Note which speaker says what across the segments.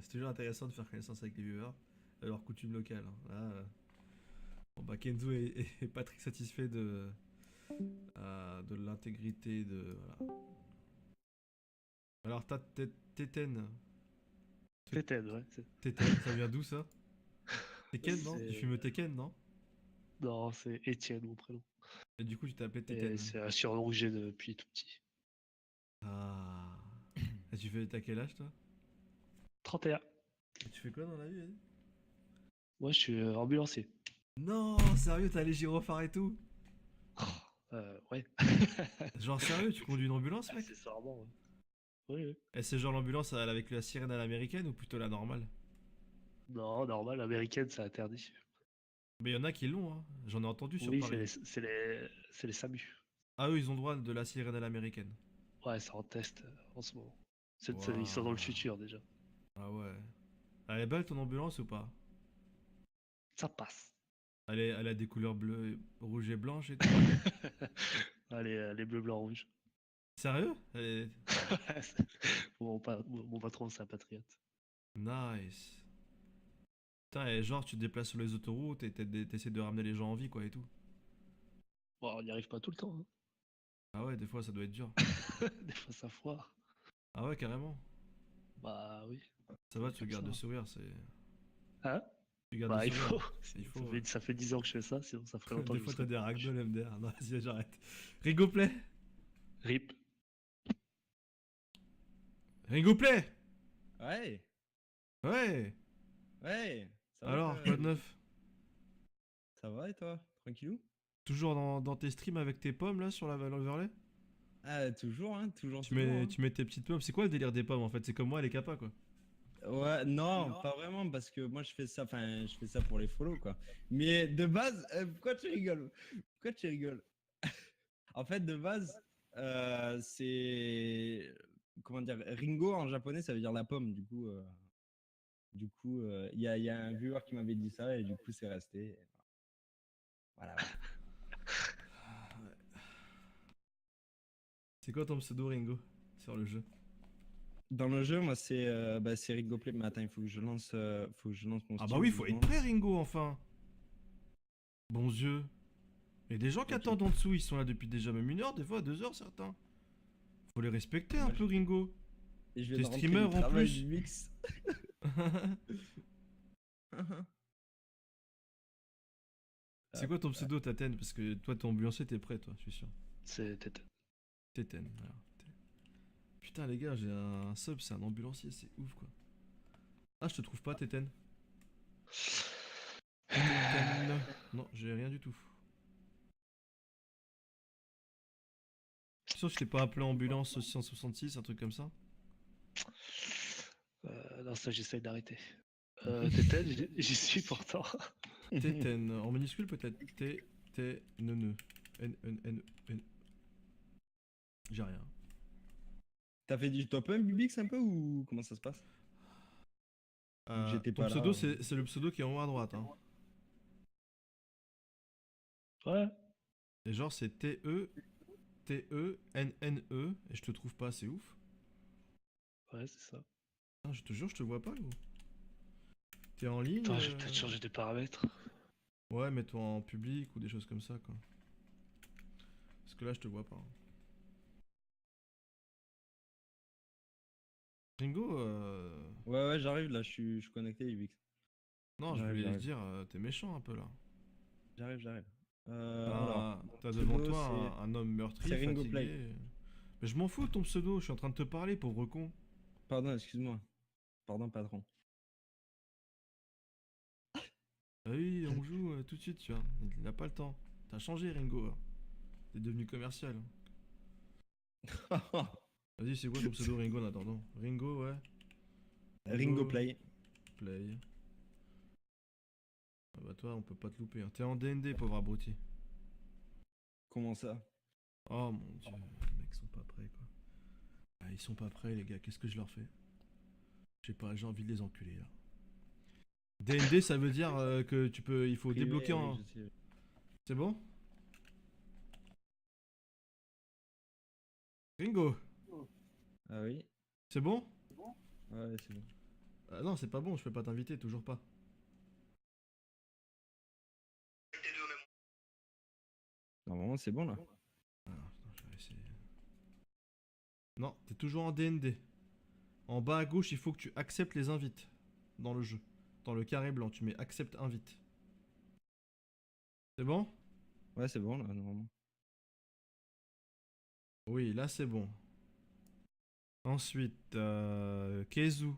Speaker 1: C'est toujours intéressant de faire connaissance avec les viewers, leurs coutumes locales, hein. Là, bon, bah, Kenzo est pas très satisfait de l'intégrité de. Voilà. Alors, t'as Teten.
Speaker 2: Peut-être, ouais.
Speaker 1: Teten, ça vient d'où ça? Tekken, non? Tu
Speaker 2: C'est...
Speaker 1: fumes Tekken, non?
Speaker 2: Non, c'est Étienne, mon prénom.
Speaker 1: Et du coup, tu t'es appelé
Speaker 2: Et
Speaker 1: Teten.
Speaker 2: c'est un surnom que j'ai depuis tout petit.
Speaker 1: Ah. Et t'as quel âge, toi?
Speaker 2: 31.
Speaker 1: Et tu fais quoi dans la vie, vas-y?
Speaker 2: Moi, je suis ambulancier.
Speaker 1: Non, sérieux, t'as les gyrophares et tout?
Speaker 2: Ouais.
Speaker 1: Genre, sérieux, tu conduis une ambulance, mec?
Speaker 2: Accessoirement, ouais. Oui, oui.
Speaker 1: Et c'est genre l'ambulance avec la sirène à l'américaine ou plutôt la normale?
Speaker 2: Non, normal, américaine, c'est interdit.
Speaker 1: Mais il y en a qui l'ont, hein. J'en ai entendu sur
Speaker 2: Oui,
Speaker 1: Paris.
Speaker 2: c'est les SAMU.
Speaker 1: Ah, eux, ils ont droit de la sirène à l'américaine.
Speaker 2: Ouais, c'est en test en ce moment. Ils sont dans le
Speaker 1: Waouh.
Speaker 2: futur déjà.
Speaker 1: Ah ouais. Elle est belle ton ambulance ou pas?
Speaker 2: Ça passe.
Speaker 1: Elle a des couleurs bleues, rouges et blanches et tout?
Speaker 2: Allez, les bleus, blancs, rouges.
Speaker 1: Sérieux?
Speaker 2: Mon patron, c'est un patriote.
Speaker 1: Nice. Putain, et genre, tu te déplaces sur les autoroutes et t'essaies de ramener les gens en vie, quoi, et tout.
Speaker 2: Bon, on n'y arrive pas tout le temps.
Speaker 1: Ah ouais, des fois, ça doit être dur.
Speaker 2: Hein. Des fois, ça foire.
Speaker 1: Ah ouais, carrément.
Speaker 2: Bah oui,
Speaker 1: Ça va, tu
Speaker 2: comme ça.
Speaker 1: gardes le sourire, c'est.
Speaker 2: Hein.
Speaker 1: Tu gardes le
Speaker 2: Bah il
Speaker 1: sourire.
Speaker 2: faut.
Speaker 1: Il faut.
Speaker 2: Ça fait 10 ans que je fais ça, sinon ça ferait longtemps
Speaker 1: Des
Speaker 2: que je
Speaker 1: fois,
Speaker 2: serais
Speaker 1: t'as des
Speaker 2: plus.
Speaker 1: ragdolls MDR. Non, vas-y, j'arrête. Ringo Play.
Speaker 2: RIP.
Speaker 1: Ringo Play.
Speaker 3: Ouais,
Speaker 1: Ouais.
Speaker 3: ouais, ça va
Speaker 1: Alors,
Speaker 3: quoi,
Speaker 1: quoi de
Speaker 3: Luigi?
Speaker 1: neuf?
Speaker 3: Ça va et toi? Tranquillou?
Speaker 1: Toujours dans tes streams avec tes pommes, là, sur l'overlay?
Speaker 3: Ah, toujours, hein, toujours, hein.
Speaker 1: Tu mets tes petites pommes. C'est quoi le délire des pommes, en fait? C'est comme moi, les capas, quoi.
Speaker 3: Ouais, non, pas vraiment, parce que moi je fais ça, enfin, je fais ça pour les follow, quoi. Mais de base, pourquoi tu rigoles? Pourquoi tu rigoles? En fait, de base, c'est. Comment dire? Ringo en japonais, ça veut dire la pomme, il y a un viewer qui m'avait dit ça, et du coup, c'est resté. Voilà, voilà.
Speaker 1: C'est quoi ton pseudo, Ringo? Sur le jeu?
Speaker 3: Dans le jeu, moi, c'est Ringo Play, mais attends, il faut que je lance mon
Speaker 1: Ah bah
Speaker 3: stream
Speaker 1: oui,
Speaker 3: 2
Speaker 1: faut être
Speaker 3: secondes.
Speaker 1: prêt, Ringo, enfin. Bon Dieu. Il y a des gens qui
Speaker 3: Ok.
Speaker 1: attendent en dessous, ils sont là depuis déjà même 1 heure, des fois 2 heures certains. Faut les respecter un
Speaker 3: Moi,
Speaker 1: peu, Ringo.
Speaker 3: et je
Speaker 1: T'es
Speaker 3: viens de rentrer
Speaker 1: streamer
Speaker 3: du
Speaker 1: en
Speaker 3: travail
Speaker 1: plus.
Speaker 3: du mix.
Speaker 1: C'est
Speaker 3: Hop
Speaker 1: quoi ton
Speaker 3: là.
Speaker 1: pseudo, Taten? Parce que toi, t'es ambulancier, t'es prêt, toi, je suis sûr.
Speaker 2: C'est tête.
Speaker 1: Teten, voilà. Putain, les gars, j'ai un sub, c'est un ambulancier, c'est ouf, quoi. Ah, je te trouve pas, Teten. Teten. Non, j'ai rien du tout. Je suis sûr que je t'ai pas appelé ambulance 666, un truc comme ça.
Speaker 2: Non, ça j'essaye d'arrêter. Tête, j'y suis pourtant.
Speaker 1: Teten, en minuscule peut-être. T, T, N, N, N, N, N. J'ai rien.
Speaker 3: T'as fait du top 1 Bibix un peu ou comment ça se passe? Vu que j'étais
Speaker 1: Ton
Speaker 3: pas là.
Speaker 1: pseudo, c'est le pseudo qui est en haut à droite, hein.
Speaker 2: Ouais.
Speaker 1: Et genre, c'est T-E, T-E, N-N-E, et je te trouve pas, c'est ouf.
Speaker 2: Ouais, c'est ça.
Speaker 1: Ah, je te jure, je te vois pas, gros. T'es en ligne
Speaker 2: Attends, j'ai peut-être changé des paramètres.
Speaker 1: Ouais, mets-toi en public ou des choses comme ça, quoi. Parce que là, je te vois pas, hein. Ringo,
Speaker 3: Ouais, ouais, j'arrive là, je suis connecté Bibix.
Speaker 1: non, je
Speaker 3: J'arrive,
Speaker 1: voulais
Speaker 3: j'arrive.
Speaker 1: dire, t'es méchant un peu là.
Speaker 3: J'arrive. Alors, mon
Speaker 1: T'as devant
Speaker 3: pseudo,
Speaker 1: toi un homme meurtri,
Speaker 3: c'est Ringo Play.
Speaker 1: fatigué. Mais je m'en fous de ton pseudo, je suis en train de te parler, pauvre con.
Speaker 3: Pardon, excuse-moi. Pardon, patron.
Speaker 1: Ah oui, on joue tout de suite, tu vois. Il n'a pas le temps. T'as changé, Ringo, hein. T'es devenu commercial, hein. Vas-y, c'est quoi ton pseudo, Ringo, en attendant? Ringo, ouais.
Speaker 3: Ringo
Speaker 1: Ringo,
Speaker 3: Play.
Speaker 1: play. Ah bah toi, on peut pas te louper, hein. T'es en DND, pauvre abruti.
Speaker 3: Comment ça?
Speaker 1: Oh mon dieu, les mecs sont pas prêts, quoi. Ah, ils sont pas prêts, les gars, qu'est-ce que je leur fais? Je sais pas, j'ai envie de les enculer, là. DND, ça veut dire que il faut
Speaker 3: Privé,
Speaker 1: débloquer
Speaker 3: oui,
Speaker 1: en.
Speaker 3: je sais.
Speaker 1: C'est bon? Ringo,
Speaker 3: Ah oui?
Speaker 1: c'est bon?
Speaker 3: Ouais, c'est bon.
Speaker 1: Ah non, c'est pas bon, je peux pas t'inviter, toujours pas.
Speaker 3: Normalement, c'est bon là.
Speaker 1: Alors, attends, je vais essayer. Non, t'es toujours en DND. En bas à gauche, il faut que tu acceptes les invites dans le jeu. Dans le carré blanc, tu mets accepte invite. C'est bon?
Speaker 3: Ouais, c'est bon là, normalement.
Speaker 1: Oui, là c'est bon. Ensuite, Kezu.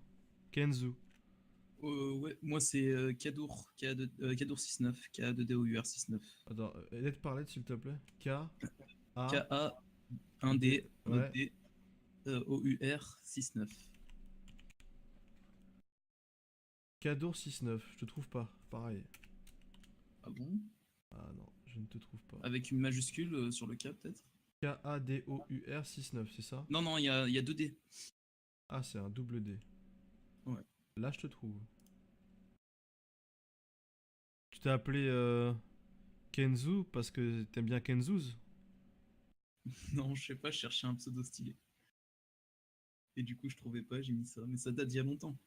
Speaker 1: Kenzu.
Speaker 4: Ouais, moi c'est Kadour, Kadour 69, K2DOUR 69.
Speaker 1: Attends, aide parler s'il te plaît. K, A.
Speaker 4: KA 1D,
Speaker 1: Ouais.
Speaker 4: D, OUR 69.
Speaker 1: Kadour 69, je te trouve pas. Pareil.
Speaker 4: Ah bon?
Speaker 1: Ah non, je ne te trouve pas.
Speaker 4: Avec une majuscule sur le K peut-être?
Speaker 1: K-A-D-O-U-R 69, c'est ça?
Speaker 4: Non, non, il y a 2 D.
Speaker 1: Ah, c'est un double D.
Speaker 4: Ouais.
Speaker 1: Là, je te trouve. Tu t'es appelé Kenzu parce que t'aimes bien Kenzuz?
Speaker 4: Non, je sais pas, je cherchais un pseudo stylé. Et du coup, je trouvais pas, j'ai mis ça. Mais ça date d'il y a longtemps.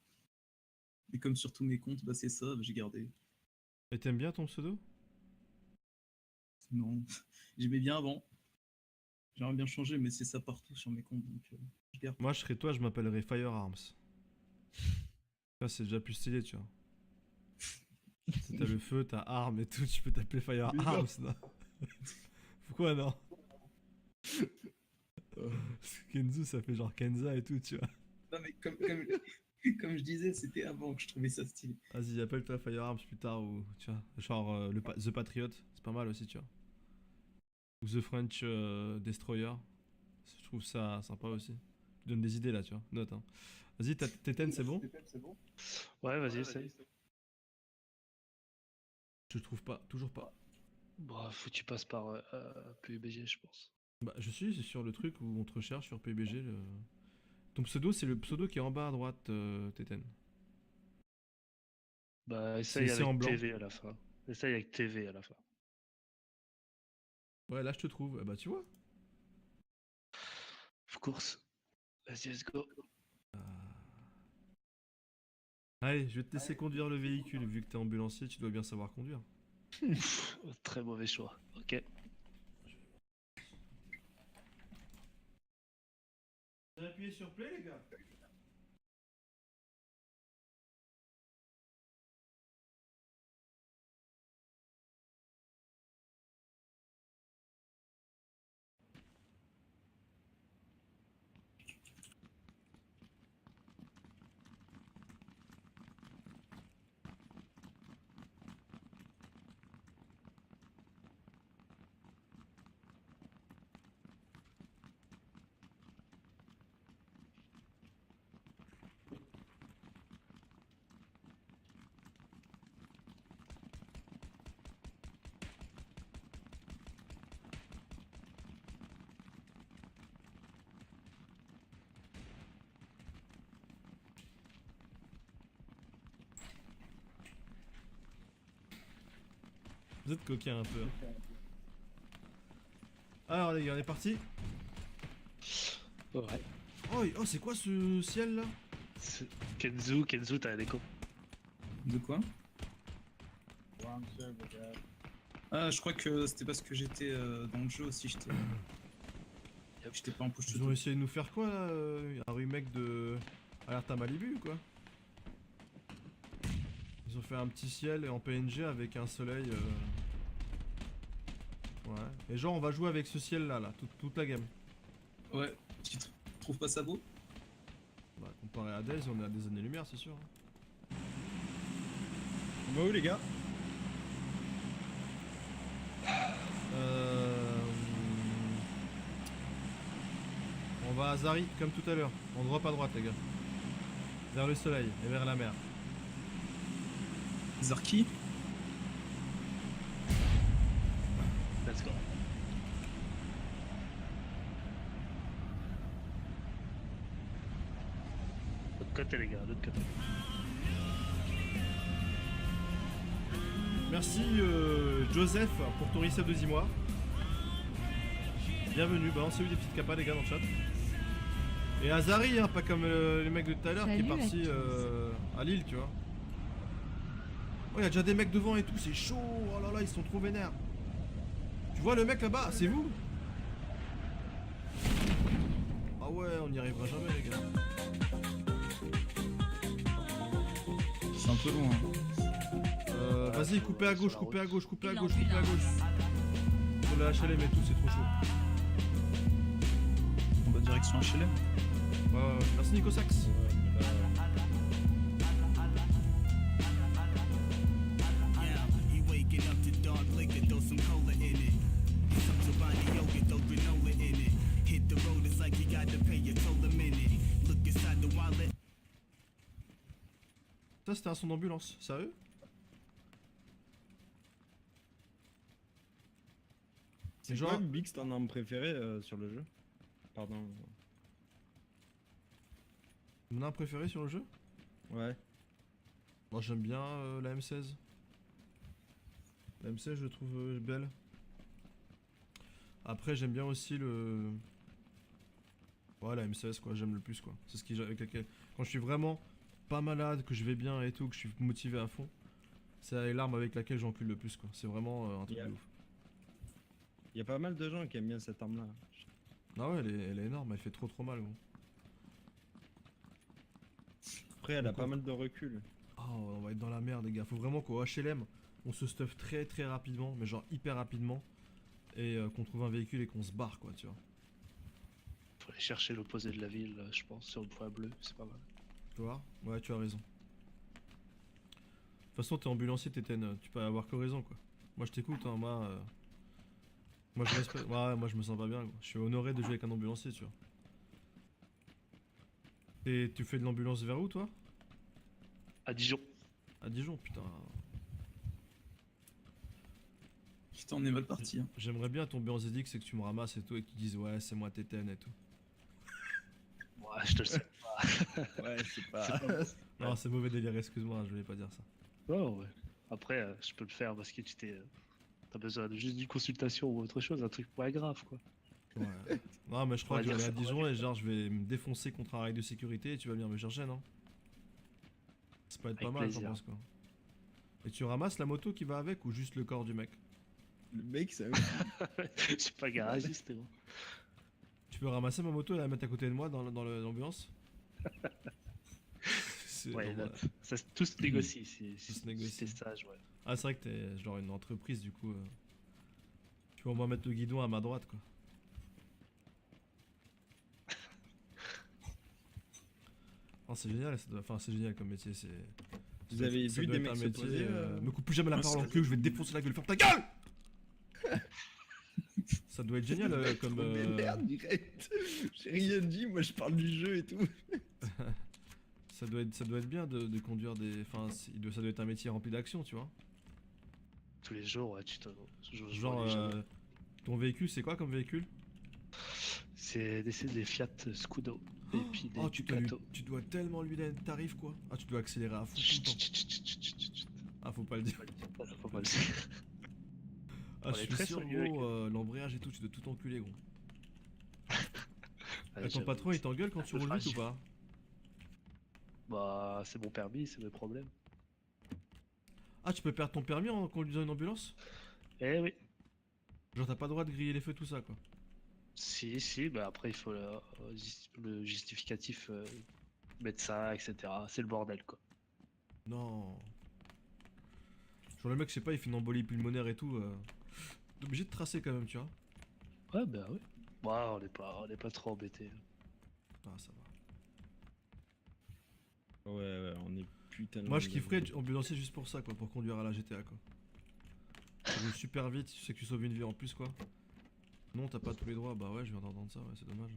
Speaker 4: Et comme sur tous mes comptes, bah c'est ça, bah, j'ai gardé.
Speaker 1: Et t'aimes bien ton pseudo?
Speaker 4: Non, j'aimais bien avant. J'aimerais bien changer, mais c'est ça partout sur mes comptes, donc je garde.
Speaker 1: Moi, je serais toi, je m'appellerais Firearms. Ça, c'est déjà plus stylé, tu vois. Si t'as le feu, t'as arme et tout, tu peux t'appeler Firearms, non? Pourquoi non? Kenzu, ça fait genre Kenza et tout, tu vois.
Speaker 4: Non, mais comme je disais, c'était avant que je trouvais ça stylé.
Speaker 1: Vas-y, appelle-toi Firearms plus tard, ou tu vois, genre The Patriot, c'est pas mal aussi, tu vois. Ou The French Destroyer, je trouve ça sympa aussi. Tu donnes des idées là, tu vois, note. Hein. Vas-y, Téten, c'est bon?
Speaker 2: Ouais, vas-y, essaye.
Speaker 1: Je trouve pas, toujours pas.
Speaker 2: Bon, faut que tu passes par PUBG, je pense.
Speaker 1: Bah, je suis sur le truc où on te recherche sur PUBG. Ton pseudo, c'est le pseudo qui est en bas à droite, Téten.
Speaker 2: Bah, essaye
Speaker 1: C'est en
Speaker 2: avec
Speaker 1: blanc.
Speaker 2: TV à la fin. Essaye avec TV à la fin.
Speaker 1: Ouais, là je te trouve. Bah, tu vois.
Speaker 2: Of course. Vas-y, let's go.
Speaker 1: Allez, je vais te laisser conduire le véhicule. Vu que t'es ambulancier, tu dois bien savoir conduire.
Speaker 2: Très mauvais choix. Ok.
Speaker 1: J'ai appuyé sur play, les gars. Vous êtes coquin un peu. Alors les gars, on est parti.
Speaker 2: Ouais.
Speaker 1: Oh, c'est quoi ce ciel là?
Speaker 2: Kenzu, t'as l'écho.
Speaker 4: De quoi? Ah, je crois que c'était parce que j'étais dans le jeu aussi, j'étais pas en push
Speaker 1: Ils ont essayé de nous faire quoi là? Un remake de Alerte à Malibu ou quoi? Ils ont fait un petit ciel en PNG avec un soleil. Ouais. Et genre on va jouer avec ce ciel là, toute la gamme.
Speaker 4: Ouais, tu trouves pas ça beau?
Speaker 1: Bah comparé à Days, on est à des années-lumière c'est sûr. Hein.
Speaker 3: On va où les gars?
Speaker 1: On va à Zari comme tout à l'heure. On drop à droite les gars. Vers le soleil et vers la mer.
Speaker 4: Zarki?
Speaker 2: Let's go. L'autre côté, les gars, l'autre côté.
Speaker 1: Merci Joseph pour ton resub de 10 mois. Bienvenue, balancez-lui des petites capas les gars dans le chat. Et Azari, hein, pas comme les mecs de tout à l'heure qui est
Speaker 5: Salut,
Speaker 1: parti à Lille, tu vois. Oh, y a déjà des mecs devant et tout, c'est chaud. Oh là là, ils sont trop vénères. Tu vois le mec là-bas, c'est vous? Ah ouais, on n'y arrivera jamais, les gars.
Speaker 4: C'est un peu loin.
Speaker 1: Vas-y, coupez à gauche,
Speaker 2: sur la
Speaker 1: coupez à
Speaker 2: route.
Speaker 1: gauche, coupez à gauche, coupez à gauche. Sur le HLM et tout, c'est trop chaud.
Speaker 4: On va direction HLM.
Speaker 1: Ouais, ouais, ouais. Merci Nico Sax.
Speaker 6: He waking up to dark liquor, throw some cola in it. Some Chobani yogurt, throw granola in it. Hit the road, it's like you got to pay your toll a minute. Look inside the wallet.
Speaker 1: Ça, c'était un son d'ambulance, sérieux?
Speaker 3: C'est
Speaker 1: genre-
Speaker 3: quoi Bix ton arme préférée sur le jeu? Pardon.
Speaker 1: Mon arme préférée sur le jeu?
Speaker 3: Ouais.
Speaker 1: Moi j'aime bien la M16. La M16 je le trouve belle. Après j'aime bien aussi le... Ouais la M16 quoi, j'aime le plus quoi. C'est ce qui avec laquelle... Quand je suis vraiment pas malade, que je vais bien et tout, que je suis motivé à fond, c'est l'arme avec laquelle j'encule le plus quoi. C'est vraiment un truc
Speaker 3: Yeah.
Speaker 1: de ouf.
Speaker 3: Il y a pas mal de gens qui aiment bien cette arme là.
Speaker 1: Ah ouais elle est énorme, elle fait trop mal gros.
Speaker 3: Après elle a
Speaker 1: Donc,
Speaker 3: pas
Speaker 1: on-
Speaker 3: mal de recul.
Speaker 1: Oh on va être dans la merde les gars. Faut vraiment qu'au HLM on se stuff très rapidement, mais genre hyper rapidement. Et qu'on trouve un véhicule et qu'on se barre quoi tu vois.
Speaker 2: Faut aller chercher l'opposé de la ville, je pense, sur le point bleu, c'est pas mal.
Speaker 1: Tu vois? Ouais, tu as raison. De toute façon, t'es ambulancier, Téten, tu peux avoir que raison, quoi. Moi, je t'écoute, hein, moi, je respecte. Ouais, moi, je me sens pas bien, gros. Je suis honoré de jouer avec un ambulancier, tu vois. Et tu fais de l'ambulance vers où, toi?
Speaker 2: À Dijon.
Speaker 1: À Dijon, putain.
Speaker 4: Putain, on est mal parti. Hein.
Speaker 1: J'aimerais bien tomber en ZX et que tu me ramasses et tout, et que tu dises, ouais, c'est moi, Téten et tout.
Speaker 2: Ouais, je te le sais pas.
Speaker 3: Ouais, c'est pas.
Speaker 2: C'est pas-
Speaker 1: Non, c'est mauvais délire, excuse-moi, je voulais pas dire ça.
Speaker 2: Oh, ouais. Après, je peux le faire parce que t'as besoin de juste d'une consultation ou autre chose, un truc pas grave quoi.
Speaker 1: Ouais. Non, mais je crois
Speaker 2: On va
Speaker 1: que je vais
Speaker 2: dire
Speaker 1: aller à
Speaker 2: ça, on va
Speaker 1: Dijon
Speaker 2: dire
Speaker 1: et
Speaker 2: ça.
Speaker 1: genre, je vais me défoncer contre un rail de sécurité et tu vas venir me chercher, non? Ça peut être pas
Speaker 2: Avec
Speaker 1: mal, j'en
Speaker 2: plaisir.
Speaker 1: pense quoi. Et tu ramasses la moto qui va avec ou juste le corps du mec?
Speaker 3: Le mec, c'est un.
Speaker 2: Je suis pas garagiste, gros.
Speaker 1: Tu peux ramasser ma moto et la mettre à côté de moi dans l'ambulance? C'est
Speaker 2: Ouais,
Speaker 1: genre,
Speaker 2: là, ça tout se négocie si
Speaker 1: se négocie.
Speaker 2: si t'es sage, ouais.
Speaker 1: Ah, c'est vrai que t'es genre une entreprise du coup. Tu peux au moins mettre le guidon à ma droite quoi. Oh, c'est génial, enfin c'est génial comme métier, c'est...
Speaker 3: Vous avez
Speaker 1: ça
Speaker 3: vu
Speaker 1: doit
Speaker 3: des
Speaker 1: être un
Speaker 3: mecs se
Speaker 1: métier,
Speaker 3: poser,
Speaker 1: Me coupe plus jamais la
Speaker 4: Ouais,
Speaker 1: parole en
Speaker 4: c'est-
Speaker 1: cul, je vais te défoncer la gueule, ferme ta gueule. Ça doit être génial comme...
Speaker 3: Trop merde direct. J'ai rien dit, moi je parle du jeu et tout.
Speaker 1: ça doit être bien de conduire des... Enfin, ça doit être un métier rempli d'action, tu vois.
Speaker 2: Tous les jours, ouais, je vois
Speaker 1: Genre,
Speaker 2: les gens.
Speaker 1: ton véhicule, c'est quoi comme véhicule?
Speaker 2: C'est des Fiat Scudo et puis des
Speaker 1: Oh, tu
Speaker 2: Ducato.
Speaker 1: dois tellement lui donner le tarif quoi. Ah, tu dois accélérer à fond tout le temps. Ah, faut pas le dire.
Speaker 2: Faut pas le dire.
Speaker 1: Ah,
Speaker 2: On
Speaker 1: je
Speaker 2: est
Speaker 1: suis
Speaker 2: très
Speaker 1: sûr,
Speaker 2: soigneux,
Speaker 1: gros, l'embrayage et tout, tu dois tout enculer, gros.
Speaker 2: Ouais,
Speaker 1: Et ton
Speaker 2: j'avoue,
Speaker 1: patron, il t'engueule quand
Speaker 2: un
Speaker 1: tu
Speaker 2: peu
Speaker 1: roules vite ou
Speaker 2: fragile.
Speaker 1: pas?
Speaker 2: Bah, c'est mon permis, c'est mes problèmes.
Speaker 1: Ah, tu peux perdre ton permis en conduisant une ambulance?
Speaker 2: Eh oui.
Speaker 1: Genre, t'as pas le droit de griller les feux, tout ça, quoi.
Speaker 2: Si, bah après il faut le justificatif médecin, etc. C'est le bordel quoi.
Speaker 1: Non. Genre, le mec, je sais pas, il fait une embolie pulmonaire et tout. T'es obligé de tracer quand même, tu vois.
Speaker 2: Ouais, bah oui. Ouais, on est pas trop embêtés.
Speaker 1: Ah, ça va.
Speaker 3: Ouais, on est putain de.
Speaker 1: Moi, je kifferais être ambulancier juste pour ça, quoi, pour conduire à la GTA, quoi. Tu roules super vite, tu sais que tu sauves une vie en plus, quoi. Non, t'as pas tous les droits, bah ouais, je viens d'entendre ça, ouais, c'est dommage.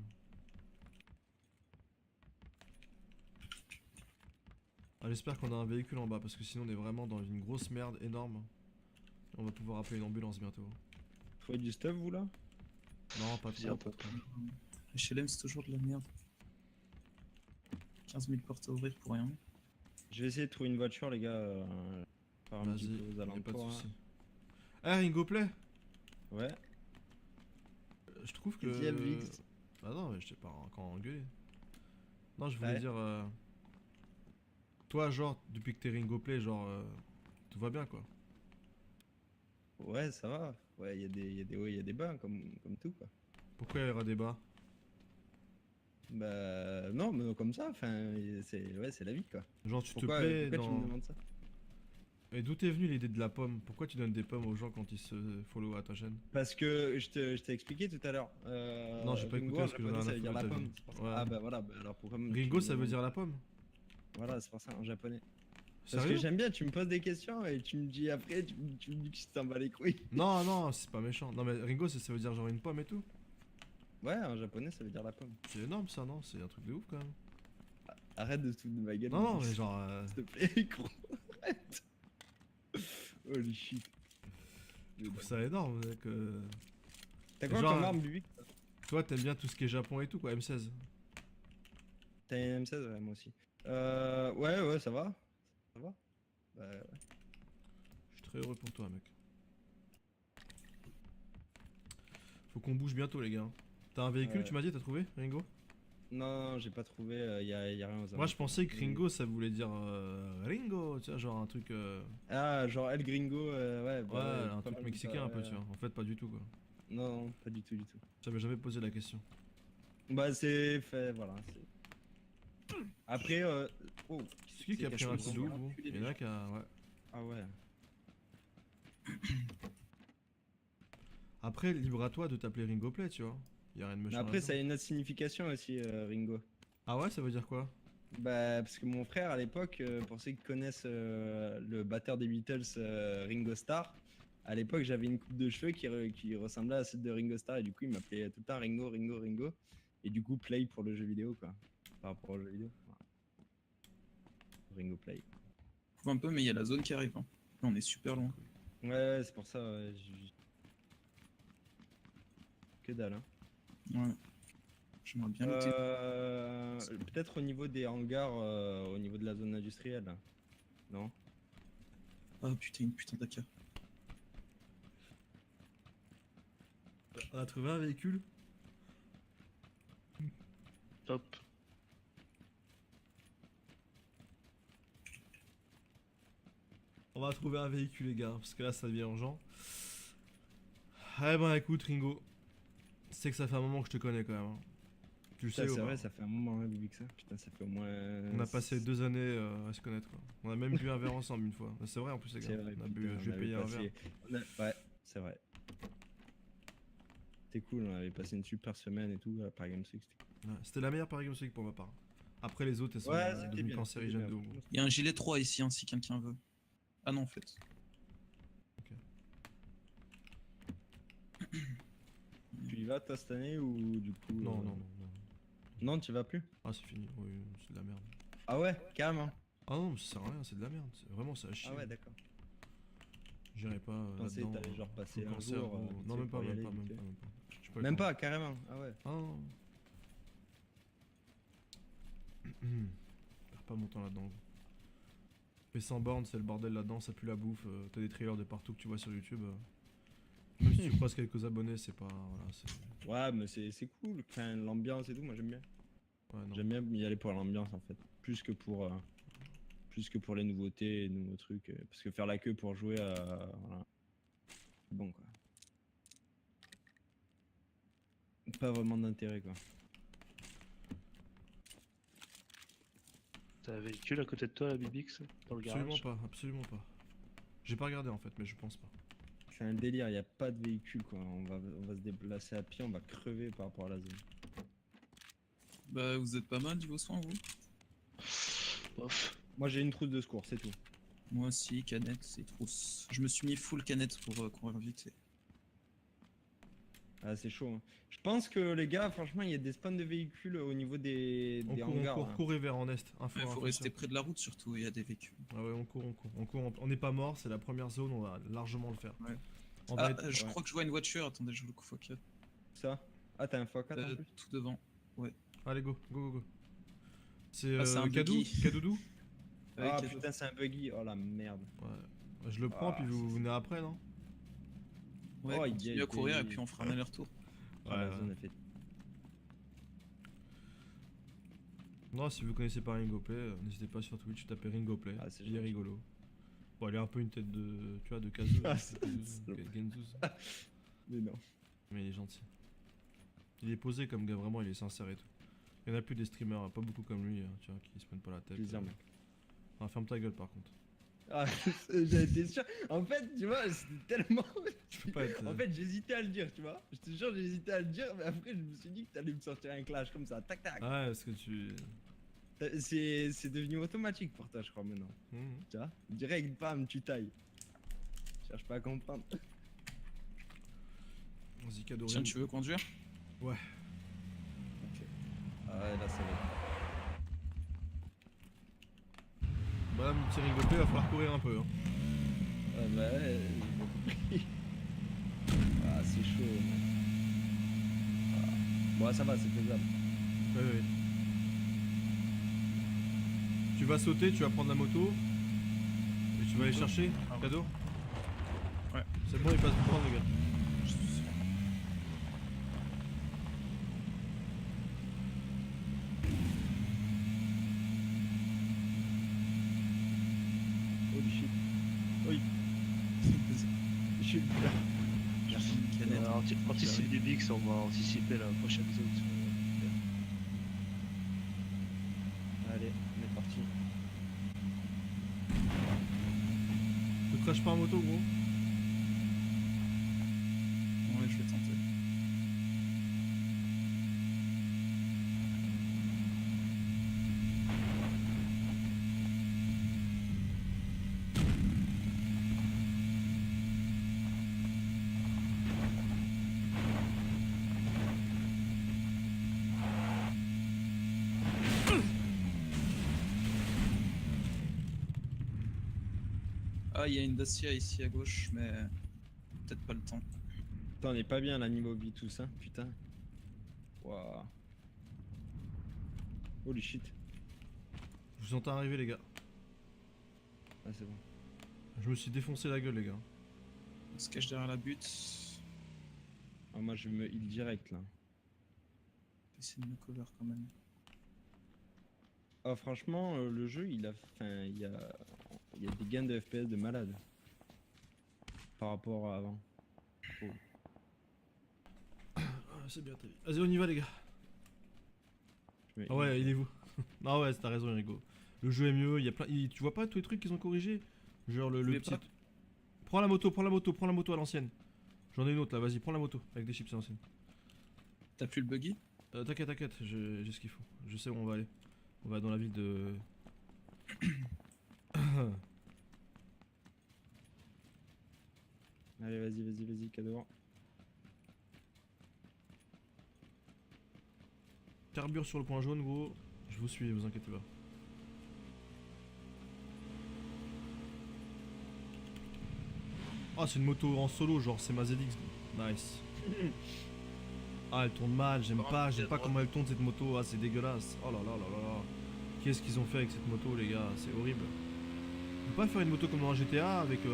Speaker 1: Ah, j'espère qu'on a un véhicule en bas, parce que sinon on est vraiment dans une grosse merde énorme. On va pouvoir appeler une ambulance bientôt.
Speaker 3: Faut du stuff, vous là?
Speaker 1: Non, pas
Speaker 2: Viens,
Speaker 1: trop.
Speaker 2: pas
Speaker 4: HLM, c'est toujours de la merde. 15 000 portes à ouvrir pour rien.
Speaker 3: Je vais essayer de trouver une voiture, les gars. Par un petit
Speaker 1: Vas-y,
Speaker 3: peu aux
Speaker 1: y a pas de
Speaker 3: alentours.
Speaker 1: soucis.
Speaker 3: hein.
Speaker 1: Eh, Ringo Play,
Speaker 3: Ouais.
Speaker 1: je trouve que...
Speaker 3: Vas-y, Alvix.
Speaker 1: Ah non, mais je t'ai pas encore engueulé. Non, je voulais
Speaker 3: Ouais.
Speaker 1: dire. Toi, genre, depuis que t'es Ringo Play, genre. Tout va bien quoi.
Speaker 3: Ouais, ça va. Ouais, il y a des hauts, il y a des bas, comme tout, quoi.
Speaker 1: Pourquoi il y aura débat?
Speaker 3: Bah, non, mais comme ça, enfin, c'est la vie, quoi.
Speaker 1: Genre, tu te
Speaker 3: Pourquoi,
Speaker 1: plais
Speaker 3: pourquoi tu me
Speaker 1: dans.
Speaker 3: demandes ça?
Speaker 1: Et d'où t'es venue l'idée de la pomme? Pourquoi tu donnes des pommes aux gens quand ils se follow à ta chaîne?
Speaker 3: Parce que je t'ai expliqué tout à l'heure.
Speaker 1: Non, j'ai pas
Speaker 3: Ringo,
Speaker 1: écouté
Speaker 3: en
Speaker 1: parce que j'en ai
Speaker 3: japonais,
Speaker 1: rien
Speaker 3: ça
Speaker 1: à
Speaker 3: veut dire
Speaker 1: foutre
Speaker 3: la
Speaker 1: de ta
Speaker 3: pomme.
Speaker 1: vie.
Speaker 3: c'est pour ça.
Speaker 1: Ouais.
Speaker 3: Ah bah voilà, bah alors pourquoi tu
Speaker 1: Ringo,
Speaker 3: me
Speaker 1: ça veut
Speaker 3: demandes-
Speaker 1: dire la pomme?
Speaker 3: Voilà, c'est pour ça, en japonais. Parce que
Speaker 1: Sérieux?
Speaker 3: j'aime bien, tu me poses des questions et tu me dis après, tu me dis que je t'en bats les couilles.
Speaker 1: Non, non, c'est pas méchant. Non, mais Ringo, ça veut dire genre une pomme et tout?
Speaker 3: Ouais, en japonais, ça veut dire la pomme.
Speaker 1: C'est énorme ça, non? C'est un truc de ouf quand même.
Speaker 3: Arrête de se foutre de ma gueule.
Speaker 1: Non, non,
Speaker 3: Bibix,
Speaker 1: mais genre.
Speaker 3: s'il te plaît, gros. Arrête. Holy shit.
Speaker 1: Je trouve ça énorme.
Speaker 3: T'as quoi
Speaker 1: genre,
Speaker 3: comme arme, Bibix?
Speaker 1: Toi, t'aimes bien tout ce qui est Japon et tout, quoi, M16.
Speaker 3: T'as une M16, ouais, moi aussi. Ouais, ça va. Ça va. Bah, ouais.
Speaker 1: Je suis très heureux pour toi, mec. Faut qu'on bouge bientôt, les gars. T'as un véhicule,
Speaker 3: Ouais.
Speaker 1: tu m'as dit, t'as trouvé, Ringo?
Speaker 3: Non, j'ai pas trouvé, y a rien aux
Speaker 1: Moi, je pensais que
Speaker 3: Oui.
Speaker 1: Ringo, ça voulait dire Ringo, tu vois, genre un truc.
Speaker 3: Ah, genre El Gringo, ouais.
Speaker 1: Ouais,
Speaker 3: bah,
Speaker 1: un
Speaker 3: pas
Speaker 1: truc
Speaker 3: mal,
Speaker 1: mexicain un peu,
Speaker 3: ouais.
Speaker 1: tu vois. En fait, pas du tout, quoi.
Speaker 3: Non, pas du tout, du tout.
Speaker 1: J'avais jamais posé la question.
Speaker 3: Bah, c'est fait, voilà. Après, oh,
Speaker 1: C'est qui a pris un coup de ouf, gros? Il y en a qui a. Ouais.
Speaker 3: Ah ouais.
Speaker 1: Après, libre à toi de t'appeler Ringo Play, tu vois. Y a rien de
Speaker 3: Mais
Speaker 1: méchant.
Speaker 3: après, ça a
Speaker 1: là-dedans.
Speaker 3: une autre signification aussi, Ringo.
Speaker 1: Ah ouais, ça veut dire quoi?
Speaker 3: Bah, parce que mon frère, à l'époque, pour ceux qui connaissent le batteur des Beatles, Ringo Starr, à l'époque, j'avais une coupe de cheveux qui ressemblait à celle de Ringo Starr, et du coup, il m'appelait tout le temps Ringo, Ringo, Ringo. Et du coup, Play pour le jeu vidéo, quoi. Par rapport au jeu vidéo. Voilà. Ringo Play.
Speaker 4: Faut un peu, mais il y a la zone qui arrive. Hein. Là, on est super loin.
Speaker 3: Ouais, c'est pour ça, ouais, que dalle, hein.
Speaker 4: Ouais. J'aimerais bien noter.
Speaker 3: Peut-être au niveau des hangars, au niveau de la zone industrielle. Là. Non?
Speaker 4: Ah putain, une putain d'AK.
Speaker 1: On a trouvé un véhicule.
Speaker 2: Top.
Speaker 1: On va trouver un véhicule, les gars, parce que là, ça devient urgent. Eh ben, écoute, Ringo. C'est que ça fait un moment que je te connais quand même. Hein. Tu le
Speaker 3: Ça,
Speaker 1: sais, ou
Speaker 3: c'est
Speaker 1: pas?
Speaker 3: vrai, ça fait un moment, hein, Bibi, que ça. Putain, ça fait au moins.
Speaker 1: On a passé 2 années à se connaître. Quoi. On a même bu un verre ensemble une fois. C'est vrai en plus, les gars.
Speaker 3: C'est vrai,
Speaker 1: On a
Speaker 3: putain,
Speaker 1: bu,
Speaker 3: on
Speaker 1: je vais
Speaker 3: avait
Speaker 1: payer un
Speaker 3: passé-
Speaker 1: verre.
Speaker 3: Ouais, c'est vrai. C'était cool, on avait passé une super semaine et tout à Paris Games Week. C'était cool.
Speaker 1: Ouais, c'était la meilleure Paris Games Week pour ma part. Après, les autres, elles sont
Speaker 3: Ouais, c'était
Speaker 1: devenues
Speaker 3: bien,
Speaker 1: cancérigènes
Speaker 3: c'était
Speaker 1: de
Speaker 3: bien.
Speaker 1: ouf.
Speaker 4: Il y a un gilet 3 ici, hein, si quelqu'un veut. Ah non, en fait.
Speaker 3: Tu y vas toi cette année ou du coup.
Speaker 1: Non, non, non, non.
Speaker 3: Non, tu y vas plus?
Speaker 1: Ah, c'est fini. Oui, c'est de la merde.
Speaker 3: Ah ouais, carrément.
Speaker 1: Ah non, mais ça sert à rien, c'est de la merde. Vraiment, ça a chier.
Speaker 3: Ah ouais, d'accord.
Speaker 1: J'irai pas.
Speaker 3: Je pensais que
Speaker 1: là-dedans,
Speaker 3: t'allais genre passer
Speaker 1: full
Speaker 3: un
Speaker 1: cancer,
Speaker 3: jour,
Speaker 1: gros.
Speaker 3: vite
Speaker 1: Non,
Speaker 3: fait
Speaker 1: même pas,
Speaker 3: pour y
Speaker 1: même
Speaker 3: aller,
Speaker 1: pas,
Speaker 3: vite
Speaker 1: même
Speaker 3: fait.
Speaker 1: pas, même pas. J'ai pas le
Speaker 3: Même
Speaker 1: temps.
Speaker 3: pas, carrément. Ah ouais.
Speaker 1: Ah non. Perds pas mon temps là-dedans. Gros. Mais sans borne, c'est le bordel là-dedans, ça pue la bouffe. T'as des trailers de partout que tu vois sur YouTube. Même si tu passes quelques abonnés, c'est pas. Voilà, c'est.
Speaker 3: Ouais, mais c'est cool. Enfin, l'ambiance et tout, moi j'aime bien.
Speaker 1: Ouais, non.
Speaker 3: J'aime bien y aller pour l'ambiance en fait. Plus que pour les nouveautés et nouveaux trucs. Parce que faire la queue pour jouer à. Voilà. C'est bon quoi. Pas vraiment d'intérêt quoi.
Speaker 2: T'as un véhicule à côté de toi, la Bibix, dans le garage?
Speaker 1: Absolument pas, absolument pas. J'ai pas regardé en fait, mais je pense pas.
Speaker 3: C'est un délire, il n'y a pas de véhicule quoi. On va se déplacer à pied, on va crever par rapport à la zone.
Speaker 4: Bah, vous êtes pas mal niveau soins, vous?
Speaker 2: Ouf.
Speaker 3: Moi j'ai une trousse de secours, c'est tout.
Speaker 4: Moi aussi, canette et trousse. Je me suis mis full canette pour courir vite.
Speaker 3: Ah, c'est chaud. Hein. Je pense que les gars, franchement, il y a des spawns de véhicules au niveau des hangars. hein.
Speaker 1: courez vers en est. Info,
Speaker 4: Il faut
Speaker 1: info,
Speaker 4: rester
Speaker 1: sûr.
Speaker 4: près de la route surtout, il y a des véhicules.
Speaker 1: Ah ouais, on court. On n'est pas mort, c'est la première zone, on va largement le faire.
Speaker 4: Ouais.
Speaker 1: On
Speaker 4: Ah,
Speaker 1: va être-
Speaker 4: je
Speaker 3: ouais.
Speaker 4: crois que je vois une voiture, attendez, je vous le foque.
Speaker 3: Ça. Ah, t'as un x4 en plus.
Speaker 4: Tout devant.
Speaker 1: Allez, go. C'est
Speaker 4: Ah, c'est un
Speaker 1: Kadou
Speaker 4: buggy.
Speaker 1: Kadoudou
Speaker 4: Ouais,
Speaker 3: Ah
Speaker 4: cadeau.
Speaker 3: putain, c'est un buggy. Oh la merde.
Speaker 1: Ouais. Je le prends,
Speaker 3: Ah,
Speaker 1: puis vous
Speaker 3: c'est-
Speaker 1: venez après, non?
Speaker 4: Ouais,
Speaker 3: Oh, il
Speaker 4: continue
Speaker 3: y a
Speaker 4: à courir
Speaker 3: des-
Speaker 4: et puis on fera un aller-retour.
Speaker 3: Ah, la zone, elle fait-
Speaker 1: Non, si vous connaissez pas Ringoplay, n'hésitez pas sur Twitch, tapez Ringoplay.
Speaker 3: Ah, c'est
Speaker 1: Il est
Speaker 3: gentil.
Speaker 1: rigolo. Bon, il a un peu une tête de. Tu vois, de Kazu.
Speaker 3: Ah,
Speaker 1: Genzuz.
Speaker 3: Mais non.
Speaker 1: Mais il est gentil. Il est posé comme gars, vraiment, il est sincère et tout. Il y en a plus des streamers, pas beaucoup comme lui, tu vois, qui se prennent pas la tête.
Speaker 3: Plaisir, mec.
Speaker 1: Ah, ferme ta gueule par contre.
Speaker 3: Ah, j'ai été sûr. En fait, tu vois, c'était tellement.
Speaker 1: Tu peux pas être.
Speaker 3: En fait, j'hésitais à le dire, tu vois. Je te jure, j'hésitais à le dire, mais après, je me suis dit que t'allais me sortir un clash comme ça, tac tac.
Speaker 1: Ouais, parce que tu.
Speaker 3: C'est devenu automatique pour toi, je crois, maintenant.
Speaker 1: Mhm.
Speaker 3: Tu vois, direct, bam, tu tailles. Cherche pas à comprendre.
Speaker 1: Vas-y, cadeau.
Speaker 4: Tiens, tu veux conduire?
Speaker 3: Ah ouais, là, ça va être.
Speaker 1: Bah, mon petit Ringoplay, va falloir courir un peu. Hein.
Speaker 3: Ah bah ouais, j'ai compris. Ah, c'est chaud. Ah. Bon, ça va, c'est faisable.
Speaker 1: Ouais, ouais. Tu vas sauter, tu vas prendre la moto. Et tu vas aller chercher, cadeau.
Speaker 4: Ouais.
Speaker 1: C'est bon, il passe pour prendre, les gars.
Speaker 3: Holy shit. Oui. Je suis là.
Speaker 4: Merci, une canette.
Speaker 2: Anticipe des Bix, on va anticiper la prochaine zone.
Speaker 3: Allez, on est parti.
Speaker 1: Ne crache pas en moto, gros.
Speaker 4: Ouais, je vais tenter. Ah, il y a une Dacia ici à gauche, mais peut-être pas le temps.
Speaker 3: Putain, on est pas bien là, niveau vie, tout ça, putain. Waouh. Holy shit.
Speaker 1: Je vous entends arriver, les gars.
Speaker 3: Ah, c'est bon.
Speaker 1: Je me suis défoncé la gueule, les gars.
Speaker 4: On se cache derrière la butte.
Speaker 3: Ah, moi, je me heal direct là.
Speaker 4: Essayer de me cover quand même.
Speaker 3: Ah, franchement, le jeu, il a. Enfin, il y a des gains de FPS de malade. Par rapport à avant.
Speaker 1: Ah, c'est bien, t'as dit. Vas-y, on y va, les gars.
Speaker 3: Je me
Speaker 1: Ah ouais,
Speaker 3: heal.
Speaker 1: il est vous. Ah ouais, t'as raison, Rigo. Le jeu est mieux, il y a plein. Tu vois pas tous les trucs qu'ils ont corrigés? Genre le
Speaker 4: voulez
Speaker 1: petit.
Speaker 4: pas
Speaker 1: Prends la moto à l'ancienne. J'en ai une autre là, vas-y, prends la moto avec des chips à l'ancienne.
Speaker 4: T'as plus le buggy?
Speaker 1: T'inquiète, j'ai ce qu'il faut. Je sais où on va aller. On va dans la ville de.
Speaker 3: Allez, vas-y, cadeau.
Speaker 1: Carbure sur le point jaune, gros. Je vous suis, vous inquiétez pas. Ah, c'est une moto en solo, genre c'est ma ZX. Nice. Ah, elle tourne mal, j'aime pas comment elle tourne cette moto. Ah, c'est dégueulasse. Oh là là là là là. Qu'est-ce qu'ils ont fait avec cette moto, les gars? C'est horrible. On peut pas faire une moto comme dans un GTA avec. Tu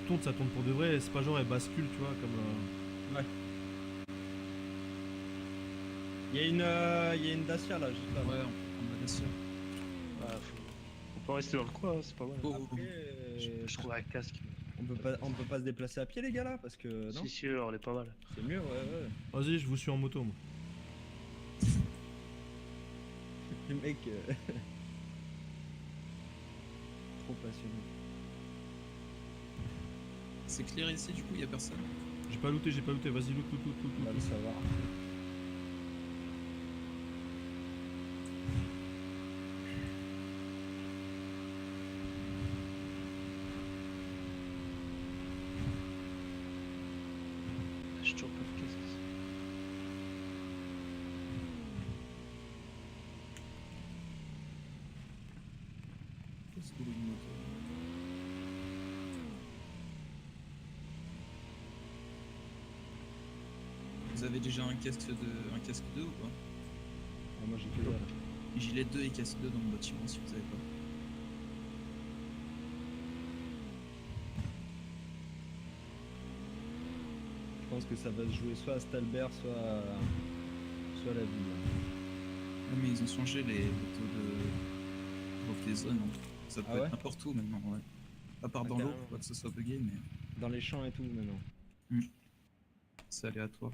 Speaker 1: tournes, ça tourne pour de vrai. C'est pas genre elle bascule, tu vois, comme.
Speaker 3: Ouais. Il y a une Dacia là, juste là.
Speaker 4: Ouais, on peut prendre la Dacia.
Speaker 2: Ah, on peut rester dans le coin, hein, c'est pas mal.
Speaker 4: Oh,
Speaker 3: Après,
Speaker 2: Je trouve un casque.
Speaker 3: on peut pas se déplacer à pied les gars là parce que non,
Speaker 2: Si, si, on est pas mal.
Speaker 3: c'est mieux, ouais.
Speaker 1: Vas-y, je vous suis en moto, moi.
Speaker 3: Le mec trop passionné.
Speaker 4: C'est clair ici, du coup, y a personne.
Speaker 1: J'ai pas looté, vas-y, loot.
Speaker 3: On va le savoir.
Speaker 2: J'ai toujours pas de casque.
Speaker 4: Qu'est-ce que une moto? Vous avez déjà un casque 2 ou pas?
Speaker 3: Ah, moi j'ai que dalle.
Speaker 4: Gilet 2 et casque 2 dans le bâtiment si vous avez pas.
Speaker 3: Je pense que ça va se jouer soit à Stalbert, soit à la ville.
Speaker 4: Ouais, mais ils ont changé les taux de pour les zones. Hein. Ça peut
Speaker 3: Ah ouais
Speaker 4: être n'importe où maintenant, ouais. À part
Speaker 3: Ah,
Speaker 4: dans l'eau,
Speaker 3: carrément.
Speaker 4: pour pas que ce soit bugué, mais
Speaker 3: Dans les champs et tout maintenant.
Speaker 4: c'est aléatoire.